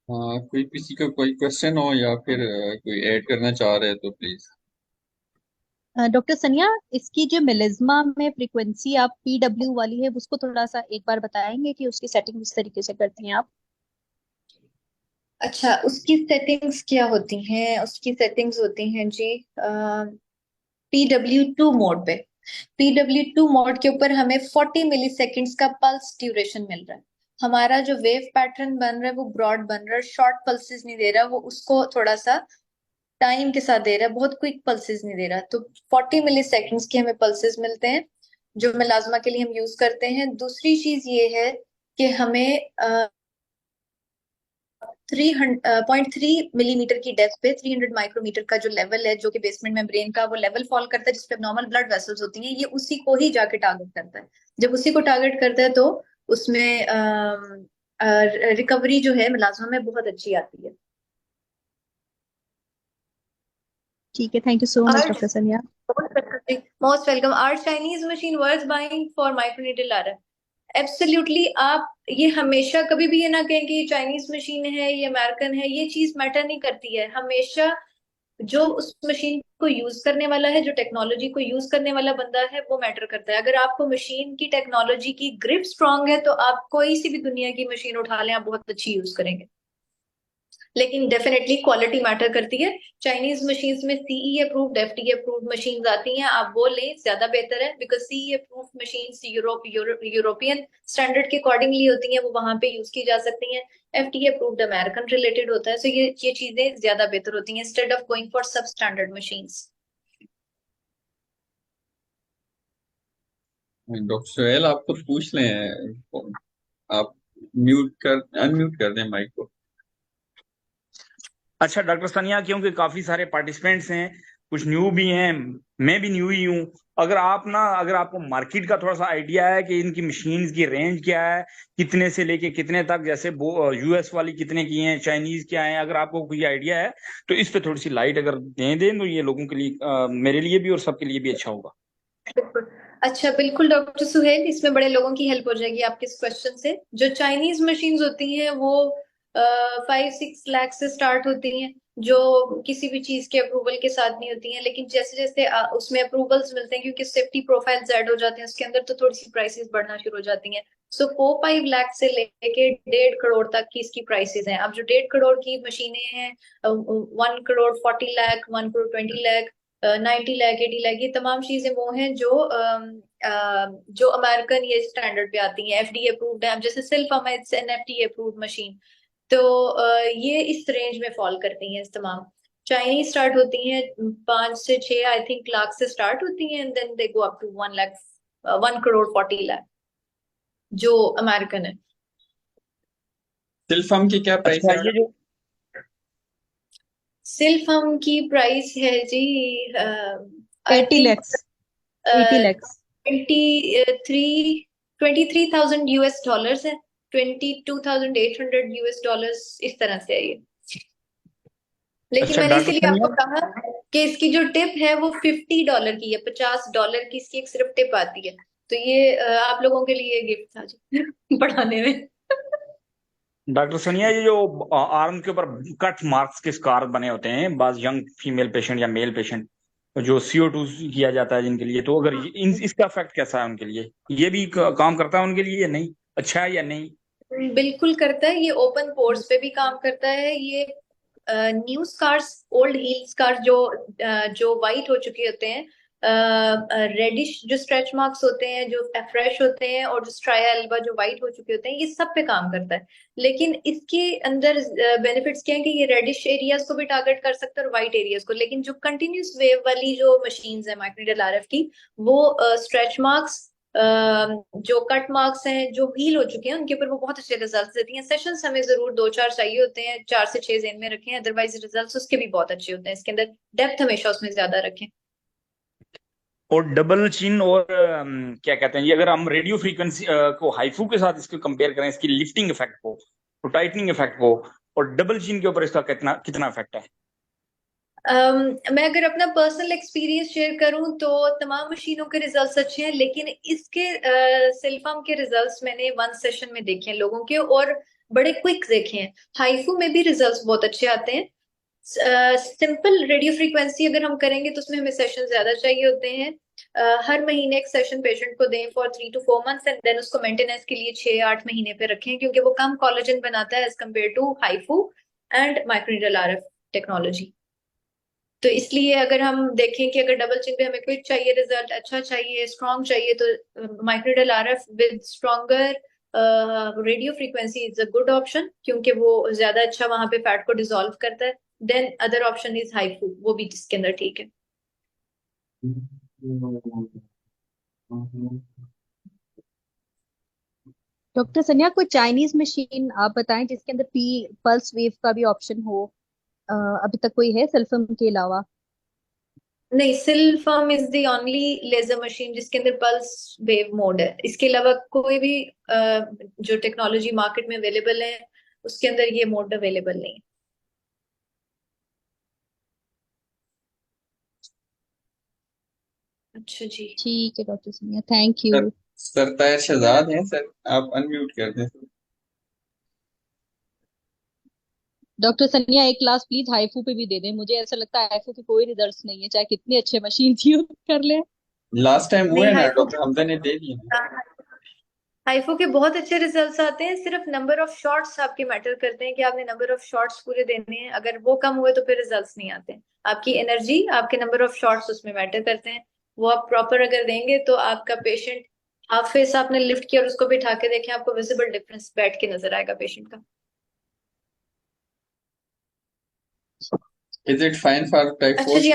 Speaker 2: हाँ, कोई किसी का कोई क्वेश्चन हो या फिर कोई ऐड करना चाह रहे हैं तो प्लीज।
Speaker 4: डॉक्टर सनिया, इसकी जो मेलेज्मा में फ्रीक्वेंसी आप पीडब्ल्यू वाली है उसको थोड़ा सा एक बार बताएंगे कि उसकी सेटिंग किस तरीके से करती हैं आप?
Speaker 1: अच्छा, उसकी सेटिंग्स क्या होती हैं? उसकी सेटिंग्स होती हैं जी PW2 मोड पे। PW2 मोड के ऊपर हमें 40 मिली सेकेंड्स का पल्स ड्यूरेशन मिल रहा है। हमारा जो वेव पैटर्न बन रहा है वो ब्रॉड बन रहा है, शॉर्ट पल्सेस नहीं दे रहा, वो उसको थोड़ा सा टाइम के साथ दे रहा है, बहुत क्विक पल्सेस नहीं दे रहा। तो 40 मिली सेकेंड्स के हमें पल्सेस मिलते हैं, जो मेलाज्मा के लिए हम यूज करते हैं। दूसरी चीज ये है कि हमें 3.3 मिलीमीटर की डेप्थ पे 300 माइक्रोमीटर का जो लेवल है, जो कि बेसमेंट में ब्रेन का वो लेवल फॉल करता है, जिसपे नॉर्मल ब्लड वेसल्स होती हैं, ये उसी को ही जाके टारगेट करता है। जब उसी को टारगेट करता है तो उसमें रिकवरी जो है मेलाज्मा में बहुत अच्छी आती है।
Speaker 4: ठीक है, thank you so much doctor Sania.
Speaker 1: Most welcome. Are Chinese machine worth buying for microneedle R? Absolutely. आप ये हमेशा कभी भी ये ना कहें कि ये चाइनीज मशीन है, ये अमेरिकन है, ये चीज मैटर नहीं करती है। हमेशा जो उस मशीन को यूज करने वाला है, जो टेक्नोलॉजी को यूज करने वाला बंदा है, वो मैटर करता है। अगर आपको मशीन की टेक्नोलॉजी की ग्रिप स्ट्रांग है तो आप कोई सी भी दुनिया की मशीन उठा लें, आप बहुत अच्छी यूज करेंगे। लेकिन डेफिनेटली क्वालिटी मैटर करती है। चाइनीज मशीन्स में CE approved, FDA approved machines आती हैं, आप वो लें, ज्यादा बेहतर है। Because CE approved machines European standard के अकॉर्डिंगली होती हैं, वो वहां पे यूज की जा सकती हैं। एफडीए अप्रूव्ड अमेरिकन रिलेटेड होता है, सो ये चीजें ज्यादा बेहतर होती हैं इंस्टेड ऑफ गोइंग फॉर सब स्टैंडर्ड मशीन्स।
Speaker 2: डॉक्टर सोहेल, आप तो पूछ लें। आप अनम्यूट कर दें माइक को।
Speaker 3: अच्छा डॉक्टर सनिया, क्योंकि काफी सारे पार्टिसिपेंट्स हैं, कुछ न्यू भी हैं, मैं भी न्यू ही हूँ। अगर आपको मार्केट का थोड़ा सा आइडिया है कि इनकी मशीन्स की रेंज क्या है, कितने से लेके कितने तक, जैसे वो यूएस वाली कितने की हैं, चाइनीज क्या है, अगर आपको कोई आइडिया है तो इस पे थोड़ी सी लाइट अगर दे दें तो ये लोगों के लिए, मेरे लिए भी और सबके लिए भी अच्छा होगा।
Speaker 1: बिल्कुल। अच्छा, बिल्कुल डॉक्टर सुहेल, इसमें बड़े लोगों की हेल्प हो जाएगी आपके इस क्वेश्चन से। जो चाइनीज मशीन्स होती हैं वो 5-6 लाख से स्टार्ट होती हैं, जो किसी भी चीज के अप्रूवल के साथ नहीं होती हैं। लेकिन जैसे जैसे उसमें अप्रूवल्स मिलते हैं, क्योंकि सेफ्टी प्रोफाइल्स ऐड हो जाते हैं उसके अंदर, तो थोड़ी सी प्राइसेस बढ़ना शुरू हो जाती हैं। सो 4-5 लाख से लेके 1.5 करोड़ तक की इसकी प्राइसेस हैं। अब जो 1.5 करोड़ की मशीनें हैं, 1 करोड़ 40 लाख, 1 करोड़ 20 लाख, 90 लाख, 80 लाख, ये तमाम चीजें वो हैं जो जो अमेरिकन ये स्टैंडर्ड पे आती हैं, एफडीए अप्रूव्ड है। अब जैसे सिल्फा में it's an FDA approved machine. तो ये इस रेंज में फॉल करती हैं तमाम। चाइनीज स्टार्ट होती हैं 5 से 6 आई थिंक लाख से स्टार्ट होती हैं, and then they go up to 1 lakh, 1 crore 40 lakh, जो अमेरिकन है।
Speaker 2: सिल्फम की क्या प्राइस
Speaker 3: अच्छा
Speaker 2: है
Speaker 3: ये
Speaker 2: मैडम?
Speaker 3: जो
Speaker 1: सिल्फम की प्राइस है जी, आई
Speaker 4: 80
Speaker 1: think
Speaker 4: lakhs 80 lakhs
Speaker 1: 23,000 US dollars है, 22,800 US डॉलर्स, इस तरह से है ये। लेकिन
Speaker 3: अच्छा
Speaker 1: मैंने
Speaker 3: डॉक्टर
Speaker 1: इसीलिए आपको
Speaker 3: सनिया,
Speaker 1: कहा कि इसकी जो टिप है वो $50 की है, $50 की इसकी एक सिर्फ टिप आती है। तो ये आप लोगों के लिए गिफ्ट था जी पढ़ाने में।
Speaker 3: डॉक्टर सोनिया, ये जो आर्म के ऊपर कट मार्क्स के स्कार बने होते हैं, बाज यंग फीमेल पेशेंट या मेल पेशेंट जो CO2 किया जाता है जिनके लिए, तो अगर इसका इफेक्ट कैसा है उनके लिए, ये भी काम करता है उनके लिए या नहीं, अच्छा है या नहीं?
Speaker 1: बिल्कुल करता है, ये ओपन पोर्स पे भी काम करता है। ये new scars, old heal scars जो वाइट हो चुके होते हैं, रेडिश जो स्ट्रेच मार्क्स होते हैं जो फ्रेश होते हैं, और जो स्ट्राया एल्बा जो वाइट हो चुके होते हैं, ये सब पे काम करता है। लेकिन इसके अंदर बेनिफिट्स क्या है कि ये रेडिश एरियाज को भी टारगेट कर सकता है और वाइट एरियाज को। लेकिन जो कंटिन्यूस वेव वाली जो मशीन्स है माइक्रोनीडल आरएफ की, वो स्ट्रेच मार्क्स, जो कट मार्क्स हैं जो हील हो चुके हैं, उनके ऊपर वो बहुत अच्छे रिजल्ट्स देती हैं। सेशंस हमें जरूर 2-4 चाहिए होते हैं, 4 से 6 जेन में रखें, अदरवाइज रिजल्ट्स उसके भी बहुत अच्छे होते हैं। इसके अंदर डेप्थ हमेशा उसमें ज्यादा रखें।
Speaker 3: और डबल चिन और क्या कहते हैं, ये अगर हम रेडियो फ्रीक्वेंसी को हाईफू के साथ इसको कंपेयर करें, इसकी लिफ्टिंग इफेक्ट को, तो टाइटनिंग इफेक्ट को, और डबल चिन के ऊपर इसका कितना कितना इफेक्ट है?
Speaker 1: मैं अगर अपना पर्सनल एक्सपीरियंस शेयर करूं तो तमाम मशीनों के रिजल्ट्स अच्छे हैं, लेकिन इसके सिल्फाम के रिजल्ट्स मैंने 1 सेशन में देखे हैं लोगों के, और बड़े क्विक देखे हैं। हाइफू में भी रिजल्ट्स बहुत अच्छे आते हैं। सिंपल रेडियो फ्रीक्वेंसी अगर हम करेंगे तो उसमें हमें सेशन ज्यादा चाहिए होते हैं। हर महीने एक सेशन पेशेंट को दें for 3 to 4 months, and then उसको मेंटेनेंस के लिए 6-8 महीने पे रखें, क्योंकि वो कम कोलेजन बनाता है as compare to HIFU and microneedle RF technology. तो इसलिए अगर हम देखें कि अगर डबल चिन पे हमें क्विक चाहिए, रिजल्ट अच्छा चाहिए, स्ट्रॉन्ग चाहिए, तो microneedle RF with stronger radio frequency is a good option, क्योंकि वो ज्यादा अच्छा वहां पे फैट को डिसॉल्व करता है। Then other option is HIFU, वो भी जिसके अंदर ठीक है।
Speaker 4: डॉक्टर सनिया, कोई चाइनीज मशीन आप बताएं जिसके अंदर पल्स वेव का भी ऑप्शन हो। अभी तक कोई है सल्फम के अलावा?
Speaker 1: नहीं, Sylfirm is the only laser machine जिसके अंदर पल्स वेव मोड है। इसके अलावा कोई भी जो टेक्नोलॉजी मार्केट में अवेलेबल है उसके अंदर ये मोड अवेलेबल नहीं है। अच्छा जी।
Speaker 4: ठीक है doctor Sania, thank
Speaker 2: sir,
Speaker 4: you.
Speaker 2: सरताज शहजाद हैं सर, आप अनम्यूट कर दें।
Speaker 4: डॉक्टर सनिया, एक क्लास प्लीज हाइफू पे भी दे दें, मुझे ऐसा लगता है हाइफू के कोई रिजल्ट्स नहीं है, चाहे कितनी अच्छे मशीन यूज कर ले।
Speaker 2: लास्ट टाइम हुआ
Speaker 1: नहीं,
Speaker 2: है ना,
Speaker 1: हाइफू
Speaker 2: डॉक्टर हमजा ने दे दिए हैं।
Speaker 1: हाइफू के बहुत अच्छे रिजल्ट्स आते हैं। सिर्फ नंबर ऑफ शॉट्स आपके मैटर करते हैं कि आपने नंबर ऑफ शॉट्स पूरे देने हैं। अगर वो कम हुए तो फिर रिजल्ट्स नहीं आते हैं। आपकी एनर्जी, आपके नंबर ऑफ शॉट्स उसमें मैटर करते हैं। वो आप प्रॉपर अगर देंगे तो आपका पेशेंट, हाफ फेस आपने लिफ्ट किया और उसको बिठा के देखें, आपको विजिबल डिफरेंस बैठ के नजर आएगा पेशेंट का।
Speaker 2: Is it fine for type
Speaker 1: अच्छा
Speaker 2: 4?
Speaker 1: जी।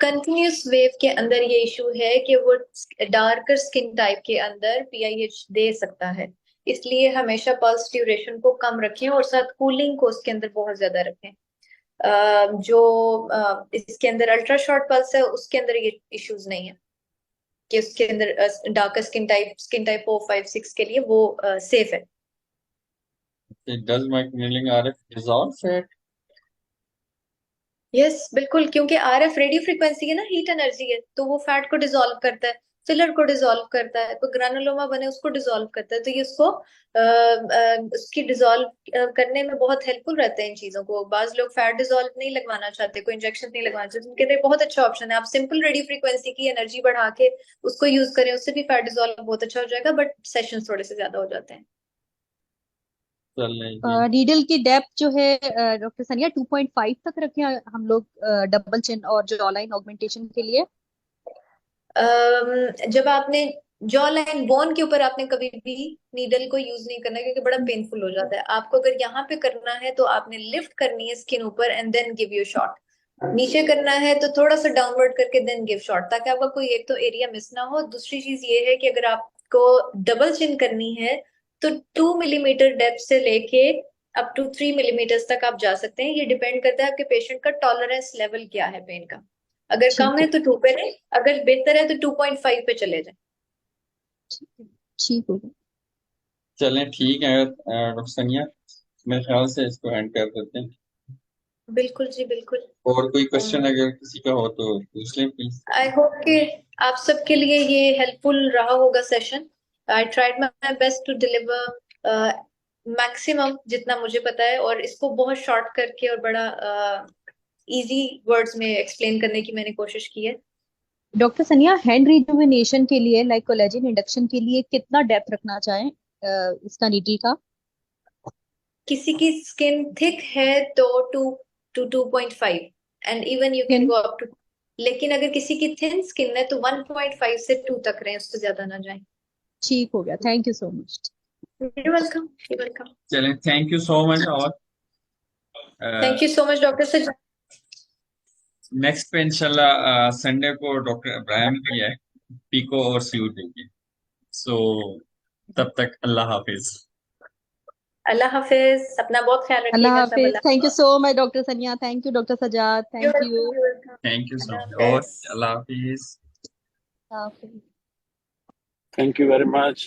Speaker 1: कंटिन्यूस वेव के अंदर ये इशू है कि वो डार्कर स्किन टाइप के अंदर PIH दे सकता है। इसलिए हमेशा पल्स ड्यूरेशन को कम रखें और साथ कूलिंग को उसके अंदर बहुत ज्यादा रखें। इसके अंदर अल्ट्रा शॉर्ट पल्स है उसके अंदर ये इश्यूज नहीं है कि उसके अंदर डार्क स्किन टाइप 4, 5, 6 के लिए वो सेफ है।
Speaker 2: Does microneedling RF dissolve fat?
Speaker 1: Yes बिल्कुल, क्योंकि आरएफ रेडियो फ्रीक्वेंसी है ना, हीट एनर्जी है, तो वो फैट को डिसॉल्व करता है, फिलर को डिसॉल्व करता है, कोई ग्रानुलोमा बने उसको डिसॉल्व करता है, तो ये उसको उसकी डिसॉल्व करने में बहुत हेल्पफुल रहते हैं इन चीजों को। बाज लोग फैट डिसॉल्व नहीं लगवाना चाहते, कोई इंजेक्शन नहीं लगवाना चाहते, उनके लिए बहुत अच्छा ऑप्शन है। आप सिंपल रेडियो फ्रीक्वेंसी की एनर्जी बढ़ा के उसको यूज करें, उससे भी फैट डिसॉल्व बहुत अच्छा हो जाएगा, बट सेशंस थोड़े से ज्यादा हो जाते हैं।
Speaker 2: चलें जी।
Speaker 4: नीडल की डेप्थ जो है डॉक्टर सनिया 2.5 तक रखें हम लोग डबल चिन और जॉ लाइन ऑगमेंटेशन के लिए।
Speaker 1: जब आपने जॉ लाइन बोन के ऊपर आपने कभी भी नीडल को यूज नहीं करना, क्योंकि बड़ा पेनफुल हो जाता है। आपको अगर यहाँ पे करना है तो आपने लिफ्ट करनी है स्किन ऊपर and then give you shot. नीचे करना है तो थोड़ा सा डाउनवर्ड करके देन गिव शॉट, ताकि आपका कोई एक तो एरिया मिस ना हो। दूसरी चीज ये है कि अगर आपको डबल चिन करनी है तो 2 मिलीमीटर डेप्थ से लेके अप टू 3 मिलीमीटर तक आप जा सकते हैं। ये डिपेंड करता है आपके पेशेंट का टॉलरेंस लेवल क्या है पेन का। अगर
Speaker 4: ठीक
Speaker 1: कम
Speaker 4: है,
Speaker 1: है तो 2 पे नहीं, अगर बेहतर है तो 2.5 पे चले जाए।
Speaker 4: ठीक होगा।
Speaker 2: चलें ठीक है डॉक्टर सनिया, मेरे ख्याल से इसको एंड कर देते हैं।
Speaker 1: बिल्कुल जी बिल्कुल।
Speaker 2: और कोई क्वेश्चन अगर किसी का हो तो पूछ लें प्लीज।
Speaker 1: आई होप कि आप सबके लिए ये हेल्पफुल रहा होगा session. I tried my best to deliver maximum जितना मुझे पता है, और इसको बहुत शॉर्ट करके और बड़ा इजी वर्ड्स में एक्सप्लेन करने की मैंने कोशिश की है।
Speaker 4: डॉक्टर सनिया हैंड रिजुविनेशन के लिए लाइक कोलेजन इंडक्शन के लिए कितना डेप्थ रखना चाहें इसका नीडल का?
Speaker 1: किसी की स्किन थिक है तो 2 to 2.5 and even you can
Speaker 4: thin?
Speaker 1: Go up to. लेकिन अगर किसी की थिन स्किन है तो 1.5 से 2 तक रहें, उससे ज्यादा ना जाएं।
Speaker 4: ठीक हो गया, thank you so much.
Speaker 1: You're welcome. You're welcome.
Speaker 2: चलें थैंक यू सो मच। और
Speaker 1: Thank you so much, Dr. Sajjan.
Speaker 2: Next पे इंशाल्लाह संडे को डॉक्टर इब्राहिम की है, पीको और स्यूट देंगे। सो तब तक अल्लाह हाफिज।
Speaker 1: अल्लाह हाफिज, अपना बहुत ख्याल
Speaker 4: अल्लाह
Speaker 1: रखिएगा सब।
Speaker 4: हाफिज।
Speaker 1: अल्लाह
Speaker 4: thank you so much doctor Sania, thank you doctor Sajjad,
Speaker 1: You're
Speaker 4: thank you.
Speaker 1: welcome. You're welcome.
Speaker 2: Thank you so
Speaker 1: अल्लाह
Speaker 2: मच और
Speaker 1: हाफिज।
Speaker 2: अल्लाह हाफिज।
Speaker 4: हाफिज।
Speaker 5: Thank you very much.